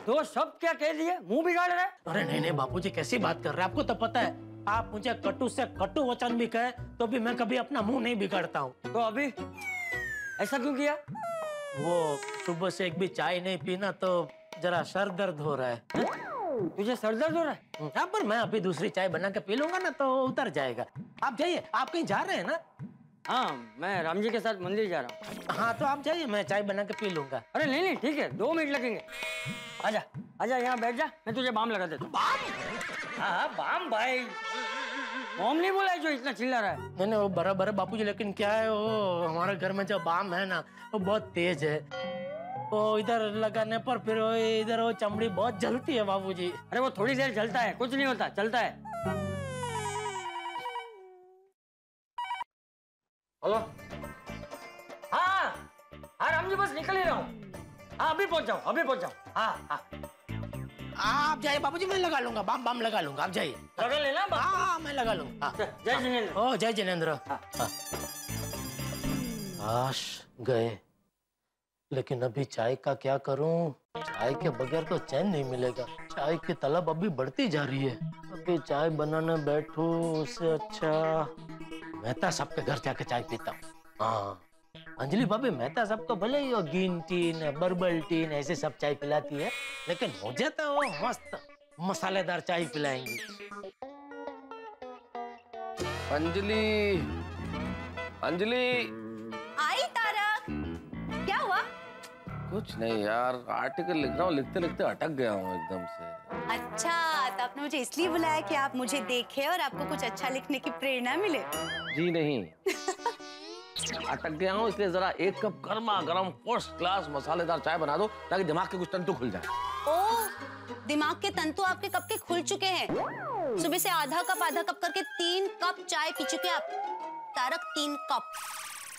तो सब क्या कह दिए, मुंह बिगाड़ रहे? अरे नहीं नहीं बापूजी, कैसी बात कर रहे हैं? आपको तो पता है, आप मुझे कटु से कटु वचन भी कहे तो भी मैं कभी अपना मुंह नहीं बिगाड़ता हूँ। तो अभी ऐसा क्यों किया? वो सुबह से एक भी चाय नहीं पीना तो जरा सर दर्द हो रहा है। तुझे सर दर्द हो रहा है? हाँ, पर मैं अभी दूसरी चाय बना के पी लूंगा ना तो उतर जाएगा। आप जाइए, आप कहीं जा रहे हैं ना? हाँ मैं राम जी के साथ मंदिर जा रहा हूँ। हाँ तो आप जाइए, मैं चाय बना के पी लूंगा। अरे नहीं नहीं ठीक है, 2 मिनट लगेंगे। आजा आजा, यहाँ बैठ जा, मैं तुझे बाम लगा देता हूँ। हाँ बाम भाई, बाम नहीं बोला है जो इतना चिल्ला रहा है। नहीं नहीं वो बराबर है बापूजी, लेकिन क्या है वो हमारे घर में जो बाम है ना वो बहुत तेज है। वो इधर लगाने पर फिर इधर वो चमड़ी बहुत जलती है बाबूजी। अरे वो थोड़ी देर जलता है, कुछ नहीं होता, चलता है। हेलो, हाँ हाँ राम जी बस निकल ही रहा हूँ। हाँ अभी पहुंच जाओ, अभी पहुंच जाओ। हाँ हाँ आप जाइए बाबूजी, मैं लगा लूंगा, बाम बाम लगा लूंगा, आप जाइए। लगा लेना। हाँ मैं लगा लूंगा। जय जिनेंद्र। ओ जय जिनेंद्र। आश गए, लेकिन अभी चाय का क्या करूं? चाय के बगैर तो चैन नहीं मिलेगा। चाय की तलब अभी बढ़ती जा रही है। अभी चाय बनाने बैठूं उससे अच्छा मेहता साहब के घर जाके चाय पीता हूँ। हाँ अंजलि भाभी मेहता साहब तो भले ही ग्रीन टी न बर्बल टी न ऐसे सब चाय पिलाती है, लेकिन मुझे तो वो मस्त मसालेदार चाय पिलाएंगी। अंजलि, अंजलि। आई तारक, क्या हुआ? कुछ नहीं यार, आर्टिकल लिख रहा हूँ, लिखते लिखते अटक गया हूँ एकदम से। अच्छा, तो आपने मुझे इसलिए बुलाया कि आप मुझे देखें और आपको कुछ अच्छा लिखने की प्रेरणा मिले? जी नहीं, अटक गया हूँ इसलिए जरा 1 कप गर्मा गर्म फर्स्ट क्लास मसालेदार चाय बना दो ताकि दिमाग के कुछ तंतु खुल जाए। ओह, दिमाग के तंतु आपके कब के खुल चुके हैं। सुबह से आधा कप करके 3 कप चाय पी चुके आप तारक, 3 कप।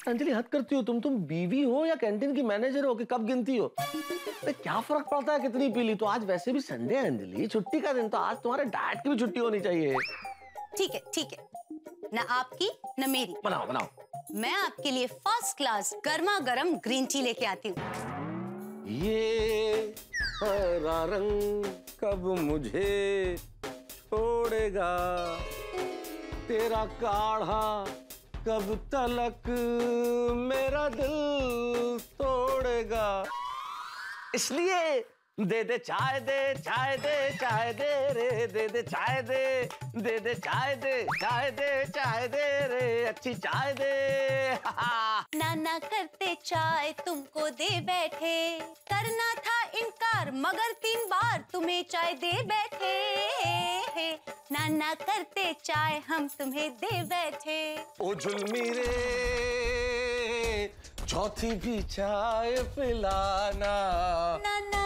अंजलि हद करती हो तुम बीवी हो या कैंटीन की मैनेजर हो कि कब गिनती हो? क्या फर्क पड़ता है कितनी पी ली? तो आज वैसे भी संडे है अंजलि, छुट्टी का दिन, तो आज तुम्हारे डाइट की भी छुट्टी होनी चाहिए। ठीक है ठीक है, न आपकी न मेरी। बनाओ बनाओ। मैं आपके लिए फर्स्ट क्लास गर्मा गर्म ग्रीन टी लेके आती हूँ। ये हरा रंग कब मुझे छोड़ेगा, तेरा काढ़ा कब तलक मेरा दिल तोड़ेगा। इसलिए दे दे चाय दे, चाय दे, चाय दे रे, दे दे चाय दे, दे दे चाय दे, चाय दे, चाय दे रे, अच्छी चाय दे। नाना करते चाय तुमको दे बैठे, करना था इनकार मगर 3 बार तुम्हें चाय दे बैठे। नाना करते चाय हम तुम्हें दे बैठे। ओ झुलमी रे चौथी भी चाय पिलाना, नाना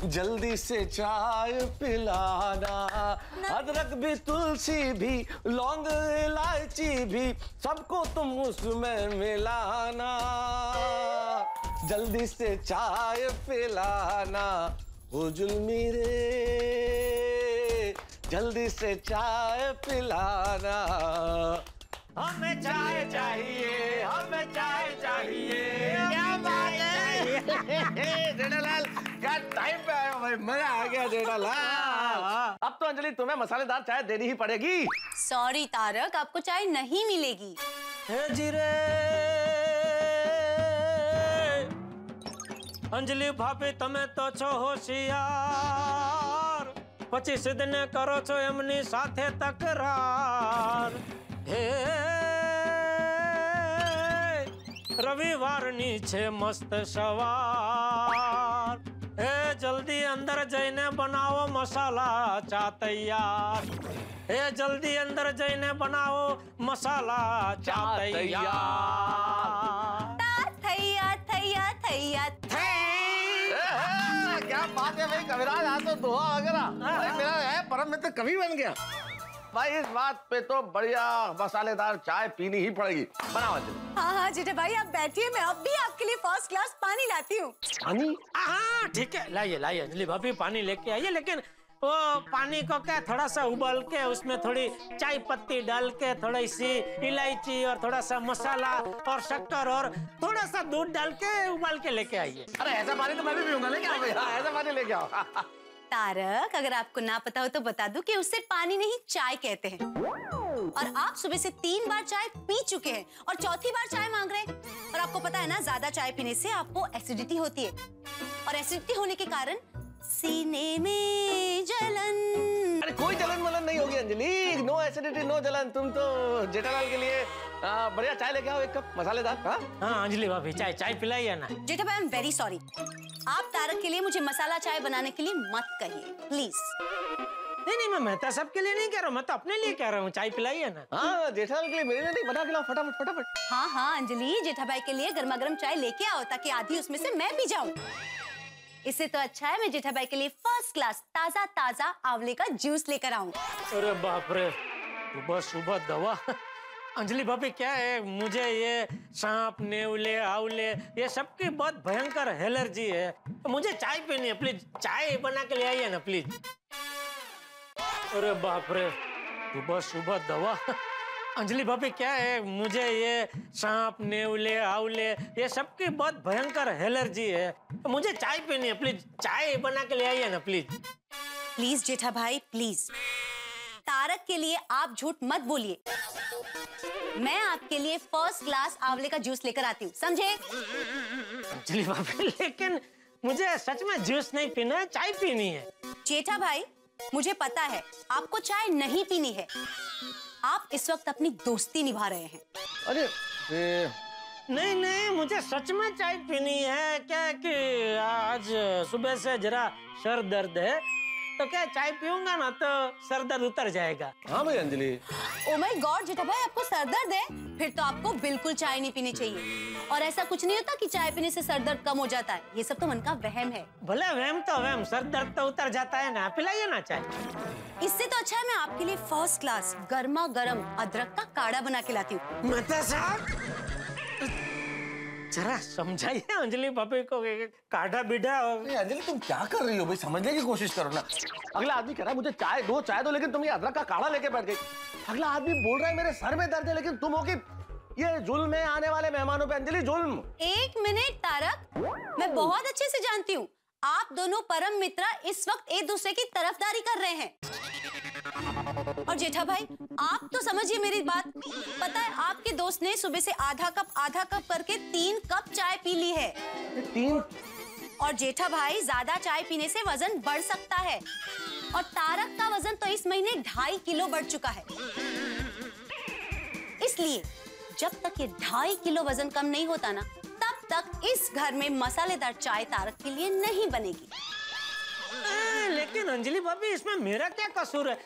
जल्दी से चाय पिलाना। अदरक भी तुलसी भी लौंग इलायची भी सबको तुम उसमें मिलाना, जल्दी से चाय पिलाना। ओ जुल्मी रे जल्दी से चाय पिलाना। हमें चाय चाहिए, हमें चाय चाहिए। क्या बात है जेठालाल, क्या टाइम पे आए हो भाई, मजा आ गया जेठालाल। अब तो अंजलि तुम्हें मसालेदार चाय देनी ही पड़ेगी। सॉरी तारक, आपको चाय नहीं मिलेगी। जीरे अंजलि भाभी तमे तो छो होशियार, 25 दिन करो छो एमनी साथे तकरार। हे रविवार नीचे मस्त सवार, हे जल्दी अंदर जईने बनाओ मसाला चा तैयार, हे जल्दी अंदर जईने बनाओ मसाला चा तैयार। थैया थैया थैया क्या बात है भाई कविराज, आज तो दोहा वगैरह मेरा है परम मित्र कवि बन गया भाई। इस बात पे तो बढ़िया मसालेदार चाय पीनी ही पड़ेगी। बनाओ अंजलि। हाँ हाँ जेठा भाई आप बैठिए, मैं अब भी आपके लिए फर्स्ट क्लास पानी लाती हूँ। पानी? हाँ ठीक है, लाइए लाइए अंजलि भाभी पानी लेके आइए, लेकिन वो पानी को क्या थोड़ा सा उबाल के उसमें थोड़ी चाय पत्ती डाल के थोड़ी सी इलायची और थोड़ा सा मसाला और शक्कर और थोड़ा सा दूध डाल के उबाल के लेके आइए। अरे ऐसा पानी तो मैं भी पीऊंगा, लेके आओ भैया, ऐसा पानी लेके आओ। तारक अगर आपको ना पता हो तो बता दूं कि उससे पानी नहीं चाय कहते हैं, और आप सुबह से 3 बार चाय पी चुके हैं और चौथी बार चाय मांग रहे हैं। और आपको पता है ना ज्यादा चाय पीने से आपको एसिडिटी होती है, और एसिडिटी होने के कारण सीने में जलन। अरे कोई जलन वलन नहीं होगी अंजलि, नो एसिडिटी नो जलन। तुम तो जेठालाल के लिए बढ़िया चाय लेके आओ, 1 कप मसालेदार। हाँ अंजलि भाभी चाय पिलाइए ना। जेठा भाई आई एम वेरी सॉरी, आप तारक के लिए मुझे मसाला चाय बनाने के लिए मत कहिए प्लीज। नहीं मैं तो सबके लिए नहीं कह रहा हूँ, मैं तो अपने लिए कह रहा हूँ, चाय पिलाइए ना। हाँ जेठालाल के लिए, मेरे लिए नहीं, बना के लाओ फटाफट फटाफट। हाँ हाँ अंजलि जेठा भाई के लिए गर्मा गर्म चाय लेके आओ ताकि आधी उसमें से मैं पी जाऊं। इससे तो अच्छा है मैं जेठा भाई के लिए फर्स्ट क्लास ताजा ताजा आंवले का जूस लेकर आऊं। अरे बाप रे, सुबह सुबह दवा। अंजलि भाभी क्या है, मुझे ये सांप नेवले आंवले ये सबकी बहुत भयंकर एलर्जी है, तो मुझे चाय पीनी है, प्लीज चाय बना के ले आइए ना प्लीज। अरे बाप रे, सुबह सुबह दवा। अंजलि भाभी क्या है, मुझे ये सांप नेवले आंवले ये सबकी बहुत भयंकर एलर्जी है, तो मुझे चाय पीनी है, प्लीज चाय बना के ले आइए ना प्लीज। प्लीज जेठा भाई प्लीज, तारक के लिए आप झूठ मत बोलिए। मैं आपके लिए फर्स्ट क्लास आंवले का जूस लेकर आती हूँ, समझे? अंजलि भाभी लेकिन मुझे सच में जूस नहीं पीना है, चाय पीनी है। जेठा भाई मुझे पता है आपको चाय नहीं पीनी है, आप इस वक्त अपनी दोस्ती निभा रहे हैं। अरे नहीं मुझे सच में चाय पीनी है, क्या कि आज सुबह से जरा सर दर्द है, तो क्या चाय पीऊंगा ना तो सर दर्द उतर जाएगा। हाँ भाई अंजलि। ओ माय गॉड जेठा भाई आपको सर दर्द है, फिर तो आपको बिल्कुल चाय नहीं पीनी चाहिए। और ऐसा कुछ नहीं होता कि चाय पीने से सर दर्द कम हो जाता है, ये सब तो मन का वहम है। भले वहम तो वहम, सर दर्द तो उतर जाता है ना, पिलाइए ना चाय। इससे तो अच्छा है मैं आपके लिए फर्स्ट क्लास गर्मा गर्म अदरक का काढ़ा बना के लाती हूँ। माता साहब जरा समझाइए अंजलि भाभी को काढ़ा बिढ़ा। अंजलि तुम क्या कर रही हो भाई, समझने की कोशिश करो ना। अगला आदमी कह रहा है मुझे चाय दो, लेकिन तुम ये अदरक का काढ़ा लेके बैठ गई। अगला आदमी बोल रहा है मेरे सर में दर्द है, लेकिन तुम हो कि ये जुल्म है आने वाले मेहमानों पे। अंजलि जुल्म। एक मिनट तारक, मैं बहुत अच्छे से जानती हूँ आप दोनों परम मित्र इस वक्त एक दूसरे की तरफदारी कर रहे हैं। और जेठा भाई आप तो समझिए मेरी बात। पता है आपके दोस्त ने सुबह से आधा कप करके 3 कप चाय पी ली है। 3? और जेठा भाई ज्यादा चाय पीने से वजन बढ़ सकता है, और तारक का वजन तो इस महीने 2.5 किलो बढ़ चुका है। इसलिए जब तक ये 2.5 किलो वजन कम नहीं होता ना, तब तक इस घर में मसालेदार चाय तारक के लिए नहीं बनेगी। लेकिन अंजलि भाभी इसमें मेरा क्या कसूर है?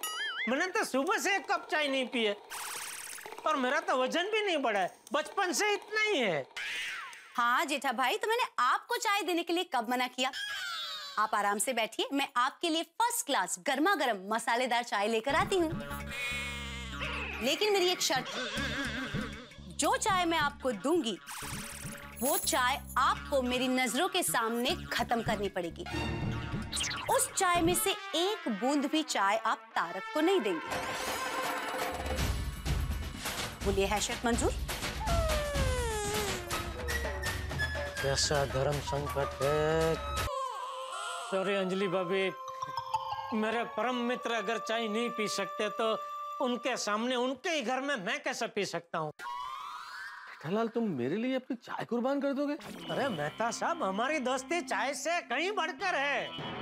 मैंने तो सुबह से 1 कप चाय नहीं पी है और मेरा तो वजन भी नहीं बढ़ा है, बचपन से इतना ही है। हाँ जेठा भाई, तो मैंने आपको चाय देने के लिए कब मना किया? आप आराम से बैठिए, मैं आपके लिए फर्स्ट क्लास गर्मा गर्म मसालेदार चाय लेकर आती हूँ। लेकिन मेरी एक शर्त है, जो चाय मैं आपको दूंगी वो चाय आपको मेरी नजरों के सामने खत्म करनी पड़ेगी। उस चाय में से 1 बूंद भी चाय आप तारक को नहीं देंगे। बोलिए, है शर्त मंजूर? कैसा धर्म संकट है। सॉरी अंजलि भाभी, मेरे परम मित्र अगर चाय नहीं पी सकते तो उनके सामने उनके ही घर में मैं कैसे पी सकता हूँ? जेठालाल तुम मेरे लिए अपनी चाय कुर्बान कर दोगे? अरे मेहता साहब, हमारी दोस्ती चाय से कहीं बढ़कर है।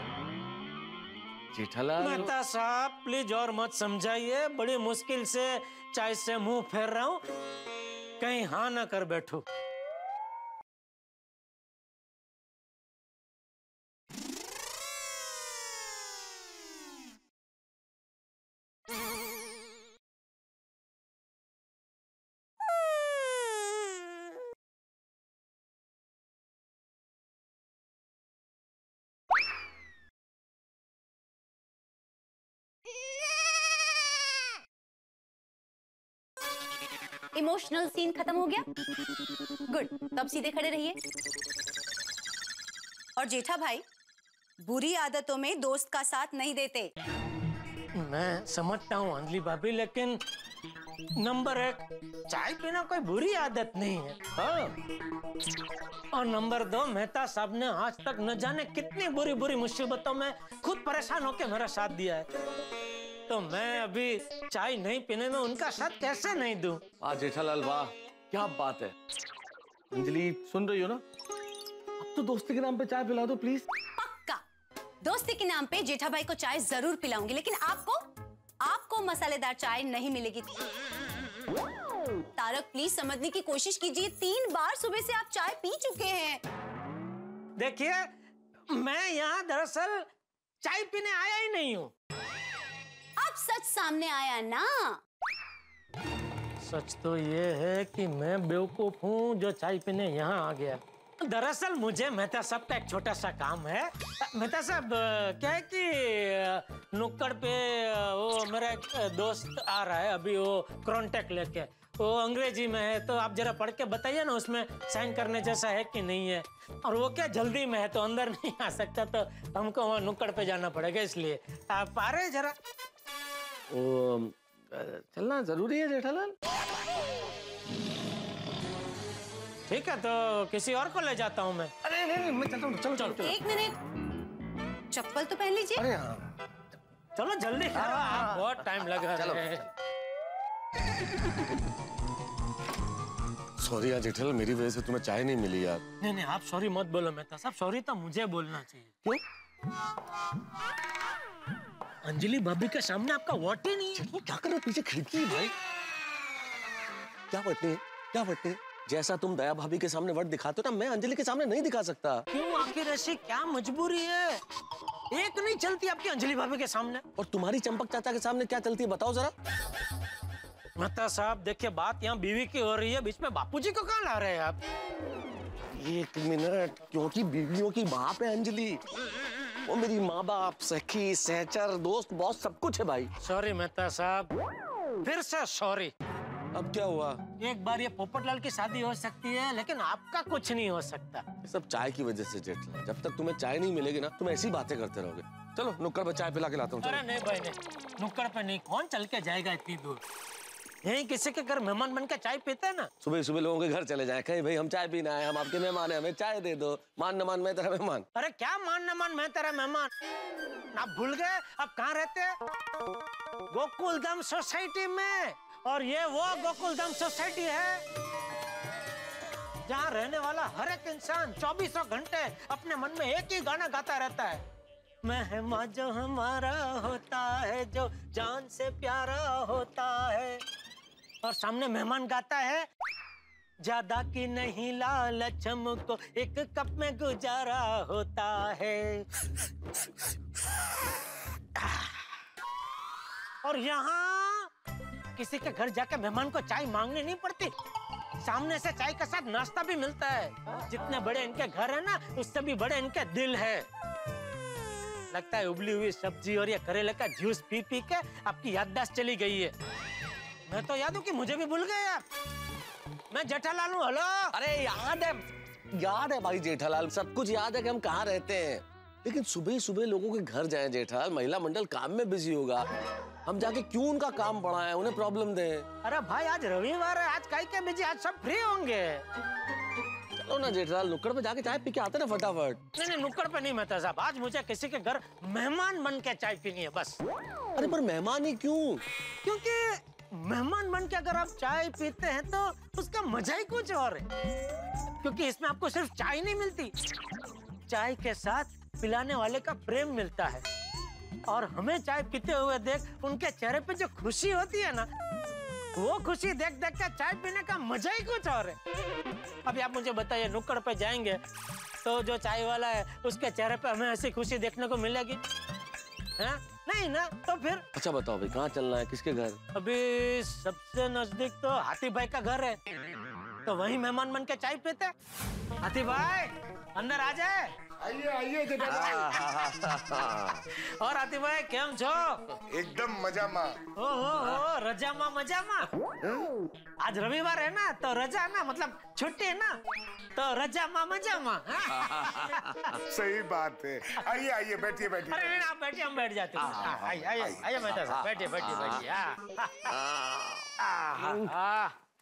जेठालाल। मेहता साहब प्लीज और मत समझाइए, बड़ी मुश्किल से चाय से मुंह फेर रहा हूँ, कहीं हाँ ना कर बैठो। इमोशनल सीन खत्म हो गया? गुड, तब सीधे खड़े रहिए। और जेठा भाई, बुरी आदतों में दोस्त का साथ नहीं देते। मैं समझता हूँ अंजलि भाभी, लेकिन नंबर 1 चाय पीना कोई बुरी आदत नहीं है। हाँ। और नंबर 2 मेहता साहब ने आज तक न जाने कितनी बुरी बुरी मुसीबतों में खुद परेशान होकर मेरा साथ दिया है, तो मैं अभी चाय नहीं पीने में उनका साथ कैसे नहीं दूं? वाह जेठालाल वाह, क्या बात है। अंजलि सुन रही हो ना? अब तो दोस्ती के नाम पे चाय पिला दो प्लीज। पक्का दोस्ती के नाम पे जेठा भाई को चाय जरूर पिलाऊंगी, लेकिन आपको मसालेदार चाय नहीं मिलेगी। तारक प्लीज समझने की कोशिश कीजिए, 3 बार सुबह से आप चाय पी चुके हैं। देखिए, मैं यहाँ दरअसल चाय पीने आया ही नहीं हूँ। अब सच सामने आया ना। सच तो ये है कि मैं बेवकूफ हूँ जो चाय पीने यहाँ आ गया। दरअसल मुझे मेहता साहब का एक छोटा सा काम है। मेहता साहब क्या है कि नुक्कड़ पे वो मेरा एक दोस्त आ रहा है अभी, वो कॉन्टेक्ट लेके, वो अंग्रेजी में है, तो आप जरा पढ़ के बताइए ना उसमें साइन करने जैसा है कि नहीं है। और वो क्या जल्दी में है तो अंदर नहीं आ सकता, तो हमको वहाँ नुक्कड़ पे जाना पड़ेगा, इसलिए आप आ रहे जरा। चलना जरूरी है जेठालाल? ठीक है, तो किसी और को ले जाता हूँ मैं। अरे नहीं मैं चलता हूँ। चलो। एक मिनट, चप्पल तो पहन लीजिए। अरे हाँ, चलो जल्दी करो, आप बहुत टाइम लग रहा है। सॉरी यार जेठालाल, मेरी वजह से तुम्हें चाय नहीं मिली यार। नहीं आप सॉरी मत बोलो मेहता साहब, सॉरी तो मुझे बोलना चाहिए। क्यों? अंजलि भाभी के सामने आपका वोट ही नहीं है। क्या कर रहे हो? पीछे खिड़की है भाई। क्या वोट है? जैसा तुम दया भाभी के सामने वट दिखाते हो ना, मैं अंजलि के सामने नहीं दिखा सकता। क्यों? आखिर ऐसी क्या मजबूरी है? एक नहीं चलती आपकी अंजलि भाभी के सामने। और तुम्हारी चंपक चाचा के सामने क्या चलती है बताओ जरा। मेहता साहब देखिए, बात यहाँ बीवी की हो रही है, बीच में बापूजी को कहाँ ला रहे हैं आप? 1 मिनट, क्योंकि बीवियों की बाप है अंजलि, वो मेरी माँ बाप, सखी, सहचर, दोस्त, बॉस सब कुछ है भाई। सॉरी मेहता साहब, फिर से सॉरी। अब क्या हुआ? एक बार ये पोपटलाल की शादी हो सकती है, लेकिन आपका कुछ नहीं हो सकता। ये सब चाय की वजह से जेठलाल। जब तक तुम्हें चाय नहीं मिलेगी ना, तुम ऐसी बातें करते रहोगे। चलो नुक्कड़ पर चाय पिला के लाता हूँ। अरे नहीं भाई नहीं, नुक्कड़ पे नहीं, कौन चल के जाएगा इतनी दूर? यहीं किसी के घर मेहमान बन के चाय पीते हैं ना। सुबह सुबह लोगों के घर चले जाए, कहीं भाई हम चाय पीना है, हम आपके मेहमान हैं, हमें चाय दे दो। मान न मान मैं तेरा मेहमान। अरे क्या मान न मान मैं तेरा मेहमान? आप भूल गए आप कहाँ रहते हैं? गोकुलधाम सोसाइटी में। और ये वो गोकुलधाम सोसाइटी है जहाँ रहने वाला हर एक इंसान 24 घंटे अपने मन में एक ही गाना गाता रहता है। मेहमान जो हमारा होता है, जो जान से प्यारा होता है। और सामने मेहमान गाता है, ज्यादा की नहीं लालच हमको, एक कप में गुजारा होता है। और यहाँ किसी के घर जाके मेहमान को चाय मांगनी नहीं पड़ती, सामने से चाय के साथ नाश्ता भी मिलता है। जितने बड़े इनके घर है ना, उससे भी बड़े इनके दिल है। लगता है उबली हुई सब्जी और ये करेले का जूस पी पी के आपकी याददाश्त चली गई है। मैं तो याद हूँ कि मुझे भी भूल गए आप। मैं जेठालाल हूँ। हेलो। अरे याद है भाई जेठालाल, सब कुछ याद है कि हम कहाँ रहते हैं। लेकिन सुबह सुबह लोगों के घर जाए जेठालाल, महिला मंडल काम में बिजी होगा, हम जाके क्यों उनका काम बढ़ाएं, उन्हें प्रॉब्लम दें? अरे भाई आज रविवार है, आज काहे के बिजी, आज सब फ्री होंगे। चलो ना जेठालाल, नुक्कड़ पे जाके चाय पी के आते ना फटाफट। नहीं नुक्कड़ पे नहीं मेहता साहब, आज मुझे किसी के घर मेहमान बन के चाय पीनी है बस। अरे पर मेहमान ही क्यों? क्योंकि मेहमान बन के अगर आप चाय पीते हैं तो उसका मजा ही कुछ और है। क्योंकि इसमें आपको सिर्फ चाय नहीं मिलती, चाय के साथ पिलाने वाले का प्रेम मिलता है। और हमें चाय पीते हुए देख उनके चेहरे पे जो खुशी होती है ना, वो खुशी देख देख कर चाय पीने का मजा ही कुछ और है। अभी आप मुझे बताइए, नुक्कड़ पे जाएंगे तो जो चाय वाला है उसके चेहरे पे हमें ऐसी खुशी देखने को मिलेगी? है? नहीं ना, तो फिर अच्छा बताओ भाई, कहाँ चलना है, किसके घर? अभी सबसे नजदीक तो हाथी भाई का घर है, तो वहीं मेहमान बन के चाय पीते। हाथी भाई अंदर आ जाए। आइए आइए जेठालाल। और हाथी भाई केम छो? एकदम मजा माँ। ओ रजा माँ मजा माँ। आज रविवार है ना, तो रजा ना मतलब छुट्टी है ना, तो रजा माँ मजा माँ। सही बात है। आइए आइए बैठिए बैठिए। अरे नहीं आप बैठिए, हम बैठ जाते हैं। आइए मेहता साहब, बैठिए बैठिए बैठिए।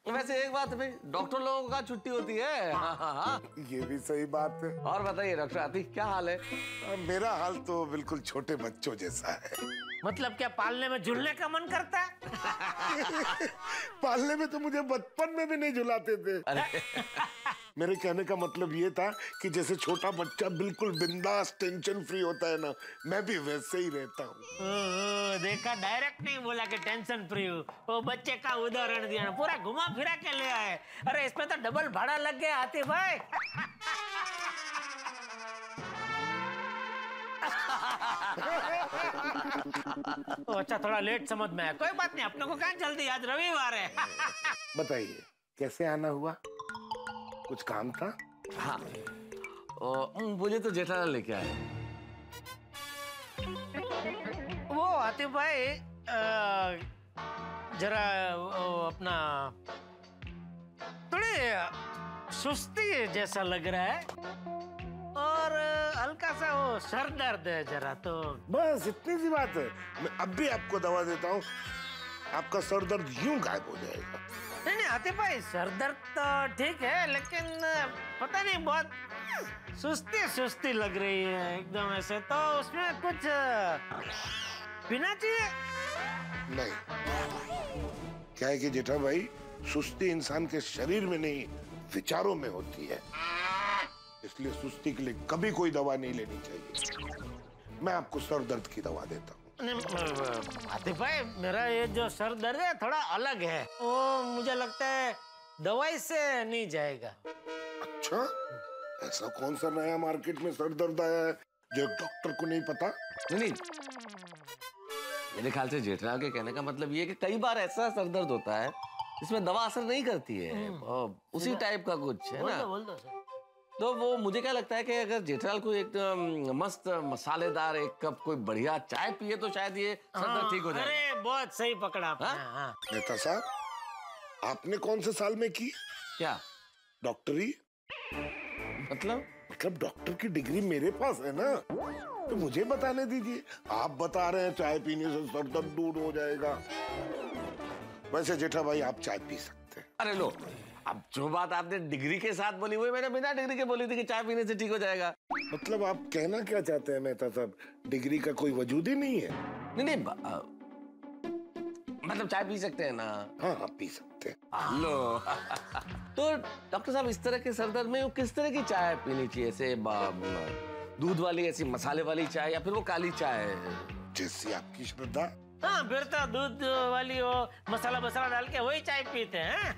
वैसे एक बात है भाई, डॉक्टर लोगों का छुट्टी होती है। ये भी सही बात है। और बताइए डॉक्टर आती, क्या हाल है? मेरा हाल तो बिल्कुल छोटे बच्चों जैसा है। मतलब क्या पालने में झूलने का मन करता है? पालने में तो मुझे बचपन में भी नहीं झुलाते थे। मेरे कहने का मतलब ये था कि जैसे छोटा बच्चा बिल्कुल बिंदास टेंशन फ्री होता है ना, मैं भी वैसे ही रहता हूँ। देखा, डायरेक्ट नहीं बोला कि टेंशन फ्री हूँ, वो बच्चे का उदाहरण दिया ना, पूरा घुमा फिरा के ले आए। अरे इसमें तो डबल भाड़ा लग गया हाथी भाई। अच्छा थोड़ा लेट समझ में आया, कोई बात नहीं, अपने को कहाँ जल्दी, आज रविवार है। बताइए कैसे आना हुआ, कुछ काम था? हाँ बोले तो जेठालाल लेके आए। वो हाथी भाई जरा अपना थोड़ी सुस्ती जैसा लग रहा है और हल्का सा वो सर दर्द है जरा, तो बस इतनी सी बात है। मैं अब भी आपको दवा देता हूँ, आपका सर दर्द यूं गायब हो जाएगा। नहीं हाथी भाई, सर दर्द तो ठीक है, लेकिन पता नहीं बहुत सुस्ती सुस्ती लग रही है एकदम ऐसे, तो उसमें कुछ पीना चाहिए। नहीं, क्या है कि जेठा भाई, सुस्ती इंसान के शरीर में नहीं विचारों में होती है, इसलिए सुस्ती के लिए कभी कोई दवा नहीं लेनी चाहिए। मैं आपको सर दर्द की दवा देता हूँ। हाथी भाई, मेरा ये जो सर दर्द है थोड़ा अलग है, वो मुझे लगता है दवाई से नहीं जाएगा। अच्छा, ऐसा कौन सा नया मार्केट में सर दर्द आया है जो डॉक्टर को नहीं पता? नहीं, मेरे ख्याल से जेठलाल के कहने का मतलब ये कि कई बार ऐसा सर दर्द होता है इसमें दवा असर नहीं करती है, उसी टाइप का कुछ है ना। बोल दो सर। तो वो मुझे क्या लगता है कि अगर जेठलाल को एक मस्त मसालेदार एक कप कोई बढ़िया चाय पिए तो शायद ये सर दर्द ठीक हो जाए। अरे बहुत सही पकड़ा आपने। नेता साहब, आपने कौन से साल में की? क्या? डॉक्टरी। मतलब डॉक्टर की डिग्री मेरे पास है ना, तो मुझे बताने दीजिए। आप बता रहे हैं चाय पीने से सर दर्द दूर हो जाएगा। वैसे जेठा भाई आप चाय पी सकते हैं। अरे लो, अब जो बात आपने डिग्री के साथ बोली वही मैंने बिना डिग्री के बोली थी कि चाय पीने से ठीक हो जाएगा। मतलब आप कहना क्या चाहते हैं मेहता साहब, डिग्री का कोई वजूद ही नहीं है? नहीं, मतलब चाय पी सकते हैं ना? हाँ पी सकते हैं। लो तो डॉक्टर साहब, इस तरह के सरदर्द में किस तरह की चाय पीनी चाहिए? ऐसे दूध वाली, ऐसी मसाले वाली चाय, या फिर वो काली चाय? जैसी आपकी श्रद्धा। हाँ, फिर तो दूध वाली वो मसाला डाल के वही चाय पीते हैं।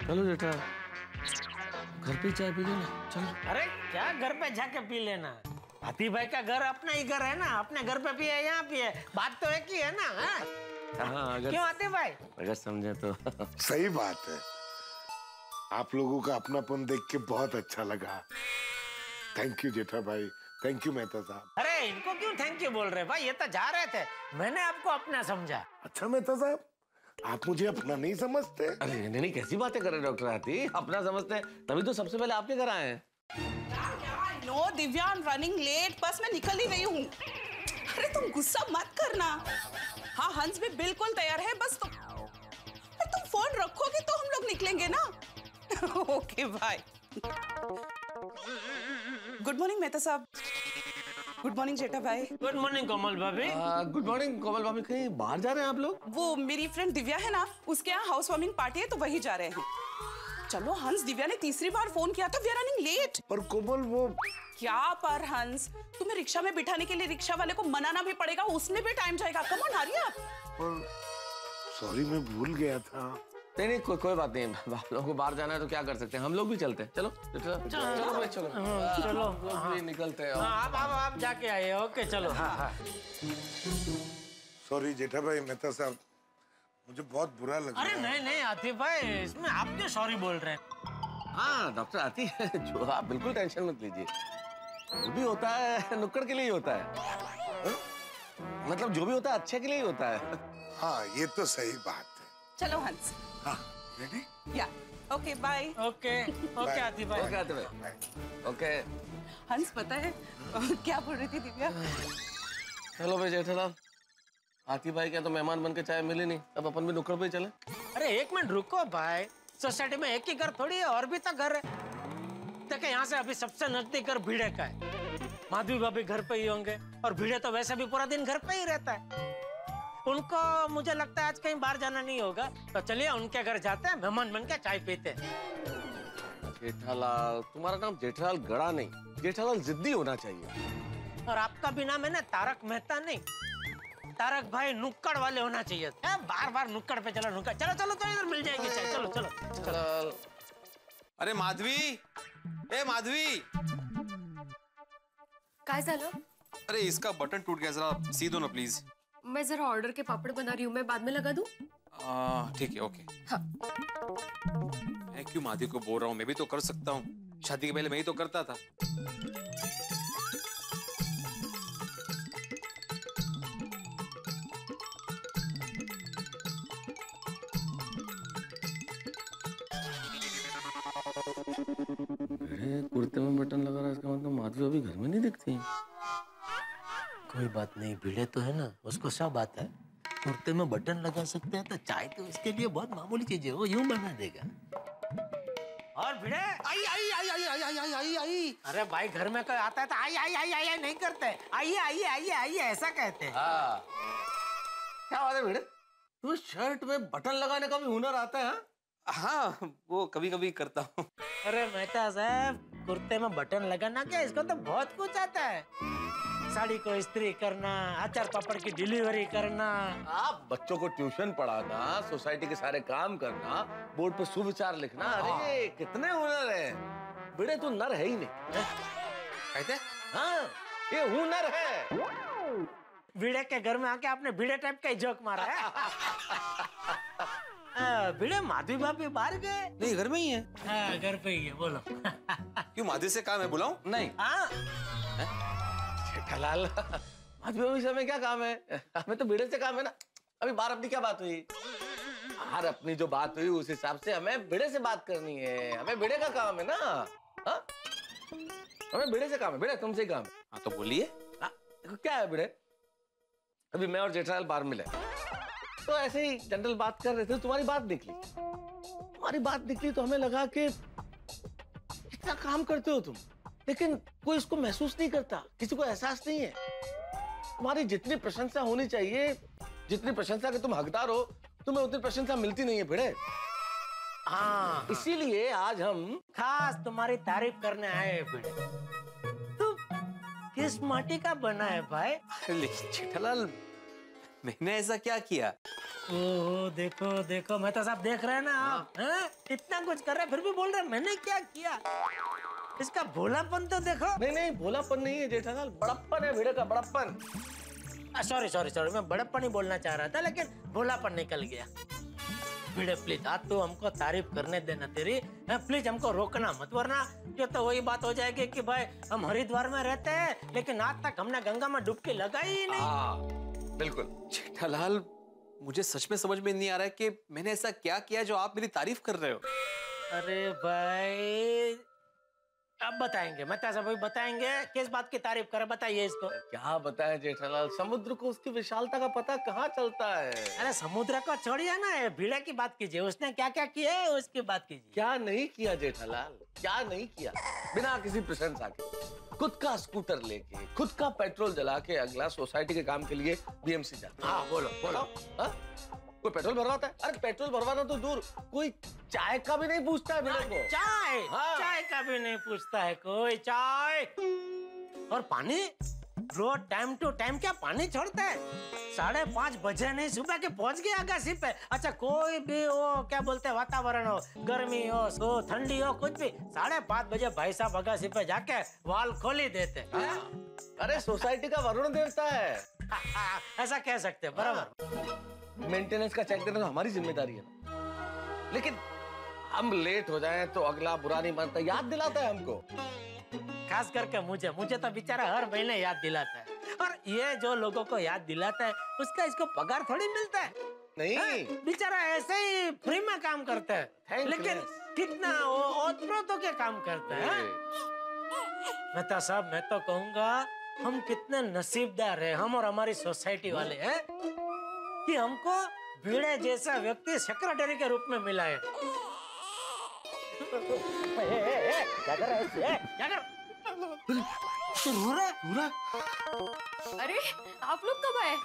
चलो जेठा, घर पे चाय पी लेना। चलो। अरे क्या घर पे जाके पी लेना? हाथी भाई का घर अपना ही घर है ना, अपने घर पे पिए यहाँ पिए, बात तो एक ही है ना। हाँ, क्यों हाथी भाई? अगर समझे तो। सही बात है। आप लोगों का अपनापन देख के बहुत अच्छा लगा। थैंक यू जेठा भाई, थैंक यू मेहता साहब। अरे इनको क्यों थैंक यू बोल रहे भाई? ये तो जा रहे थे, मैंने आपको अपना समझा। अच्छा मेहता साहब, आप मुझे अपना नहीं समझते? अरे नहीं, कैसी बातें कर रहे डॉक्टर हाथी, अपना समझते हैं तभी तो सबसे पहले आपके घर आए हैं। No Divya, I am running late, बस मैं निकल ही रही हूँ। अरे तुम गुस्सा मत करना। हाँ, हंस भी बिल्कुल तैयार है, बस तुम फोन रखोगे तो हम लोग निकलेंगे ना। Okay bye. Good morning Mehta साहब। गुड मॉर्निंग जेठा भाई। गुड मॉर्निंग कोमल भाभी। गुड मॉर्निंग कोमल भाभी। कहीं बाहर जा रहे हैं आप लोग? वो मेरी फ्रेंड दिव्या है ना, उसके यहाँ हाउस वार्मिंग पार्टी है, तो वही जा रहे हैं। चलो हंस, दिव्या ने तीसरी बार फोन किया था, वी आर रनिंग लेट। पर कोमल वो क्या पर हंस, तुम्हें रिक्शा में बिठाने के लिए रिक्शा वाले को मनाना भी पड़ेगा, उसमें भी टाइम जाएगा। Come on hurry up. Sorry, मैं भूल गया था। नहीं, कोई बात नहीं। आप लोगों को बाहर जाना है तो क्या कर सकते हैं, हम लोग भी चलते हैं। चलो चलो निकलते हैं। आप जाके आइए। ओके चलो। हाँ। सॉरी जेठा भाई, मेहता साहब, मुझे बहुत बुरा लग रहा है। अरे नहीं आतिफ भाई, इसमें आप क्यों सॉरी बोल रहे हैं? हाँ डॉक्टर आती है, जो आप बिल्कुल टेंशन मत लीजिए। जो भी होता है नुक्कड़ के लिए ही होता है। मतलब जो भी होता है अच्छे के लिए ही होता है। हाँ, ये तो सही बात है। चलो हंस। हाँ, रेडी? या ओके बाय। ओके आतिफ भाई। ओके हंस, पता है क्या बोल रही थी दिव्या? चलो भाई जेठालाल, आतिफ भाई क्या तो मेहमान बन के चाय मिली नहीं, अब अपन भी नुक्कड़ पे ही चले। अरे एक मिनट रुको भाई, सोसाइटी में एक ही घर थोड़ी है, और भी तो घर है। देखिए यहाँ से अभी सबसे नजदीक घर भिड़े का है। माधवी भाभी घर पे ही होंगे, और भिड़े तो वैसे भी पूरा दिन घर पे ही रहता है। उनको मुझे लगता है आज कहीं बाहर जाना नहीं होगा, तो चलिए उनके घर जाते हैं, मेहमान बन के चाय पीते हैं। जेठालाल, तुम्हारा नाम जेठालाल गड़ा नहीं, जेठालाल जिद्दी होना चाहिए। और आपका भी नाम है ना तारक मेहता नहीं, तारक भाई नुक्कड़ वाले होना चाहिए। बार बार नुक्कड़ पे चलो, नुक्कड़। चलो तो इधर मिल जाएगी चाय। चलो। अरे माधवी, ए माधवी। काय झालं? अरे इसका बटन टूट गया, जरा सी दो ना प्लीज। मैं जरा ऑर्डर के पापड़ बना रही हूँ, मैं बाद में लगा दूँ? ठीक है, ओके। हाँ। मैं क्यों माधवी को बोल रहा हूँ, मैं भी तो कर सकता हूँ। शादी के पहले मैं ही तो करता था। कुर्ते में बटन लगा रहा है, इसका मतलब माधवी अभी घर में नहीं दिखती। कोई बात नहीं, भिड़े तो है ना, उसको सब आता है। कुर्ते में बटन लगा सकते हैं तो चाय तो उसके लिए बहुत मामूली चीज है, वो यूं बना देगा। और भिड़े आई। अरे भाई घर में कोई आता है तो आई नहीं करते, आइए ऐसा कहते हैं। हाँ। क्या बात है भिड़े, तुम्हें शर्ट में बटन लगाने का भी हुनर आता है? हाँ, वो कभी कभी करता हूँ। अरे मेहता साहब, कुर्ते में बटन लगाना क्या, इसको तो बहुत कुछ आता है। साड़ी को इस्त्री करना, अचार पापड़ की डिलीवरी करना, आप बच्चों को ट्यूशन पढ़ाना, सोसाइटी के सारे काम करना, बोर्ड पे सुविचार लिखना। अरे कितने हुनर है भिड़े, तू नर है ही नहीं। कहते? हाँ, ये हुनर है। भिड़े के घर में आके आपने भिड़े टाइप का ही जोक मारा है। भिड़े माधवी भाभी बाहर गए? नहीं, घर में ही है। हाँ, घर पे ही है, बोलो। क्यों, माधवी से काम है, बुलाऊं? नहीं। जेठालाल, माधवी भाभी से हमें क्या काम है? हमें तो भिड़े से काम है ना। अभी बाहर अपनी क्या बात हुई? बाहर अपनी जो बात हुई उस हिसाब से हमें भिड़े से बात करनी है। हमें भिड़े का काम है ना। हाँ? हमें भिड़े से काम है। भिड़े तुमसे ही काम है। हाँ तो बोलिए। क्या है भिड़े? अभी मैं और जेठालाल बाहर मिले तो ऐसे ही जनरल बात कर रहे थे, तुम्हारी बात निकली। तुम्हारी बात निकली तो हमें लगा कि इतना काम करते हो तुम, लेकिन कोई इसको महसूस नहीं करता, किसी को एहसास नहीं है। तुम्हारी जितनी प्रशंसा होनी चाहिए, जितनी प्रशंसा के तुम हकदार हो, तुम्हें उतनी प्रशंसा मिलती नहीं है भिड़े। हाँ, इसीलिए आज हम खास तुम्हारी तारीफ करने आए हैं भिड़े। तू किस माटी का बना है भाई? जेठालाल, मैंने ऐसा क्या किया? ओह, देखो देखो, मैं तो सब देख रहे हैं ना आप। इतना कुछ कर रहे हैं फिर भी बोल रहे हैं मैंने क्या किया। इसका भोलापन तो देखो। नहीं, भोलापन नहीं है जेठालाल, बड़प्पन है भिड़े का, बड़प्पन। सॉरी सॉरी सॉरी, मैं बड़प्पन ही बोलना चाह रहा था लेकिन भोलापन निकल गया। भिड़े प्लीज, आज तो हमको तारीफ करने देना तेरी। प्लीज हमको रोकना मत, वरना ये तो वही बात हो जाएगी कि भाई हम हरिद्वार में रहते हैं लेकिन आज तक हमने गंगा में डुबकी लगाई ही नहीं। बिल्कुल। जेठालाल, मुझे सच में समझ में नहीं आ रहा है कि मैंने ऐसा क्या किया जो आप मेरी तारीफ कर रहे हो। अरे भाई, अब बताएंगे, मतलब सब बताएंगे किस बात की तारीफ करे, बताइए इसको। क्या बताएं जेठालाल, समुद्र को उसकी विशालता का पता कहाँ चलता है। अरे समुद्र को छोड़िए ना, भिड़े की बात कीजिए। उसने क्या क्या किया है उसकी बात कीजिए। क्या नहीं किया जेठालाल, क्या नहीं किया? बिना किसी प्रशंसा के खुद का स्कूटर लेके, खुद का पेट्रोल जला के अगला सोसाइटी के काम के लिए बीएमसी जाता है। हाँ, बोलो बोलो। हाँ? कोई पेट्रोल भरवाता है? अरे पेट्रोल भरवाना तो दूर, कोई चाय का भी नहीं पूछता है भिड़े को। चाय? हाँ। चाय का भी नहीं पूछता है कोई। चाय और पानी रोज टाइम टू टाइम क्या पानी छोड़ता है? 5:30 बजे नहीं, सुबह के पहुंच गया अगासी पे। अच्छा, कोई भी हो, क्या बोलते हैं, वातावरण हो, गर्मी हो, ठंडी हो, कुछ भी, 5:30 बजे भाई साहब अगासी पे जाके वाल खोली देते। अरे सोसाइटी का वरुण देवता है। ऐसा कह सकते हैं, बराबर। मेंटेनेंस का चेक देना तो हमारी जिम्मेदारी है ना। लेकिन हम लेट हो जाएं तो अगला बुरा नहीं मानता, याद दिलाता है हमको। खास करके मुझे तो बेचारा हर महीने याद दिलाता है। और ये जो लोगों को याद दिलाता है उसका इसको पगार थोड़ी मिलता है। नहीं, बेचारा ऐसे ही फ्री में काम करता है, लेकिन कितना वो ओतप्रोतों के काम करता है। मेहता साहब, मैं तो कहूँगा हम कितने नसीबदार हैं, हम और हमारी सोसाइटी वाले हैं, कि हमको भिड़े जैसा व्यक्ति सेक्रेटरी के रूप में मिला है। क्या कर रहा है? क्या कर? तू रो रहा? अरे आप लोग कब आए?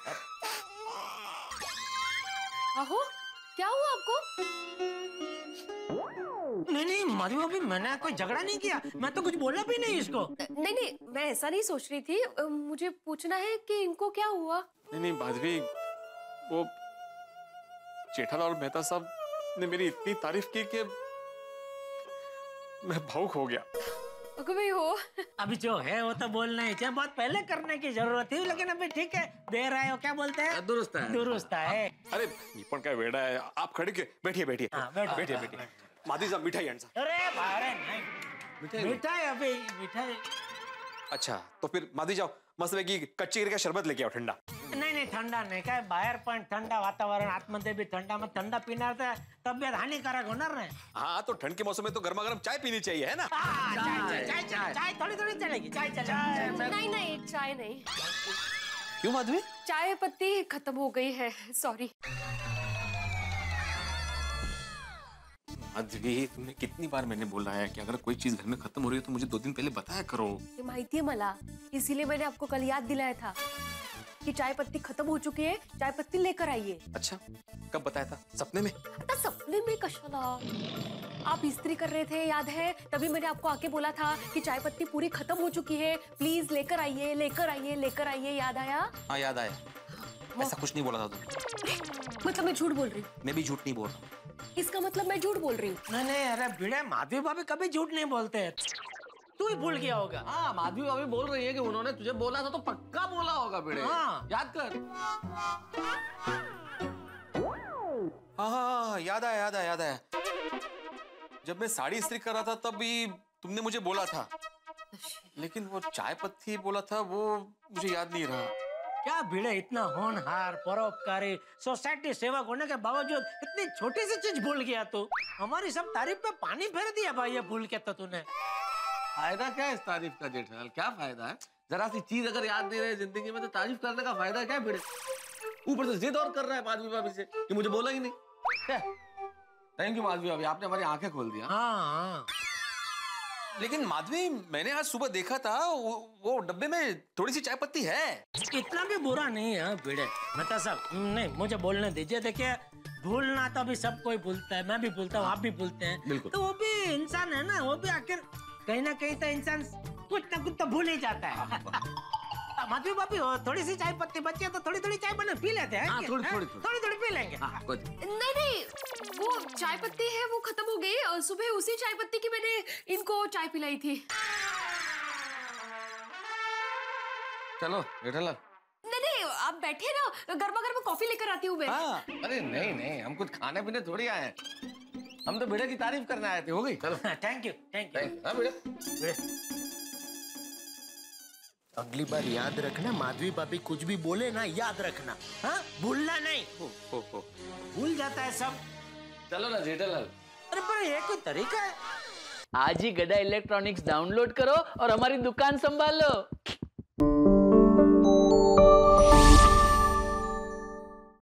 आहो, क्या हुआ आपको? नहीं माधवी भाभी, मैंने कोई झगड़ा नहीं किया, मैं तो कुछ बोला भी नहीं इसको। नहीं, मैं ऐसा नहीं सोच रही थी। मुझे पूछना है कि इनको क्या हुआ? नहीं माधवी, वो जेठालाल और मेहता साहब ने मेरी इतनी तारीफ की कि मैं भावुक हो गया। भी हो। अभी जो है वो तो बोलना ही चाहिए, बहुत पहले करने की जरूरत थी, लेकिन अभी ठीक है, दे रहे हो, क्या बोलते हैं, दुरुस्त है। दुरुस्त है। अरे निपण का वेड़ा है, आप खड़े के बैठिए बैठिए। बैठिए। माधवी साहब, मिठाई आंट साहब। अरे बाहर नहीं, मिठाई अभी मिठाई। अच्छा, तो फिर माधवी जाओ, मस्त की कच्ची का शरबत लेके आओ, ठंडा। नहीं ठंडा नहीं, काय बाहेर पण ठंडा वातावरण, आतमध्ये भी ठंडा, मग ठंडा पिणार तर तब्येत हानिकारक होणार नाही। हाँ, तो ठंड के मौसम में तो गर्मा गर्म चाय पीनी चाहिए, है ना? चाय थोड़ी थोड़ी चलेगी। चाय नहीं, चाय नहीं। क्यों माधवी? चाय पत्ती खत्म हो गई है, सॉरी। माधवी, तुमने कितनी बार मैंने बोला है कि अगर कोई चीज घर में खत्म हो रही है तो मुझे 2 दिन पहले बताया करो। ये माहिती है मला, इसीलिए मैंने आपको कल याद दिलाया था कि चाय पत्ती खत्म हो चुकी है, चाय पत्ती लेकर आइए। अच्छा, कब बताया था? सपने में? आता सपने में कशाला? आप इस्त्री कर रहे थे, याद है? तभी मैंने आपको आके बोला था कि चाय पत्ती पूरी खत्म हो चुकी है, प्लीज लेकर आइए, लेकर आइए, लेकर आइए। याद आया? हाँ, याद आया। ऐसा कुछ नहीं बोला था तुम। मतलब मैं झूठ बोल रही हूँ? मैं भी झूठ नहीं बोल रहा। इसका मतलब मैं झूठ बोल रही हूँ? नहीं, अरे भिड़े, माधवी भाभी कभी झूठ नहीं बोलते, तू ही भूल गया होगा। हाँ, माधवी भाभी बोल रही है कि उन्होंने तुझे बोला था तो पक्का बोला होगा भिड़े। हाँ। याद कर। हाँ, याद आया। जब मैं साड़ी इस्त्री कर रहा था तब भी तुमने मुझे बोला था, लेकिन वो चाय पत्ती बोला था वो मुझे याद नहीं रहा। क्या भिड़े, इतना होनहार, परोपकारी, सोसाइटी सेवक होने के बावजूद इतनी छोटी सी चीज भूल गया तू। हमारी सब तारीफ पे पानी फेर दिया भाई ये भूल के तो तूने। फायदा क्या है इस तारीफ का जेठालाल? क्या फायदा है? जरा सी चीज अगर याद नहीं रहे जिंदगी में तो तारीफ करने का फायदा क्या भिड़े? ऊपर से जिद और कर रहा है माधवी भाभी से कि मुझे बोला ही नहीं। थैंक यू माधवी भाभी, आपने हमारी आंखें खोल दिया। हाँ। लेकिन माधवी, मैंने आज सुबह देखा था वो डब्बे में थोड़ी सी चाय पत्ती है। इतना भी बुरा नहीं है भिड़े। मतलब सब नहीं, मुझे बोलने दीजिए। देखिए, भूलना तो अभी सब कोई भूलता है, मैं भी भूलता हूँ, आप भी भूलते हैं। तो वो भी इंसान है ना, वो भी आखिर कहीं ना कहीं तो इंसान कुछ ना कुछ तो भूल ही जाता है। माधवी भाभी, थोड़ी सी चाय पत्ती बची है तो थोड़ी थोड़ी चाय बना पी लेते हैं। हाँ, थोड़ी पी लेंगे। नहीं, वो चाय पत्ती है वो खत्म हो गई। सुबह उसी चाय पत्ती की मैंने इनको चाय पिलाई थी। चलो जेठालाल। नहीं, आप बैठे ना, गर्मा गर्मा कॉफी लेकर आती हूँ मैं। अरे नहीं, हम कुछ खाने पीने थोड़ी आए हैं, हम तो भिड़े की तारीफ करने आए थे। हो गई? चलो। Thank you. हाँ भिड़े। अगली बार याद रखना, माधवी भाभी कुछ भी बोले ना, याद रखना। हाँ, भूलना नहीं। भूल जाता है सब। चलो ना जेठालाल। अरे पर ये कोई तरीका है? आज ही गदा इलेक्ट्रॉनिक्स डाउनलोड करो और हमारी दुकान संभालो।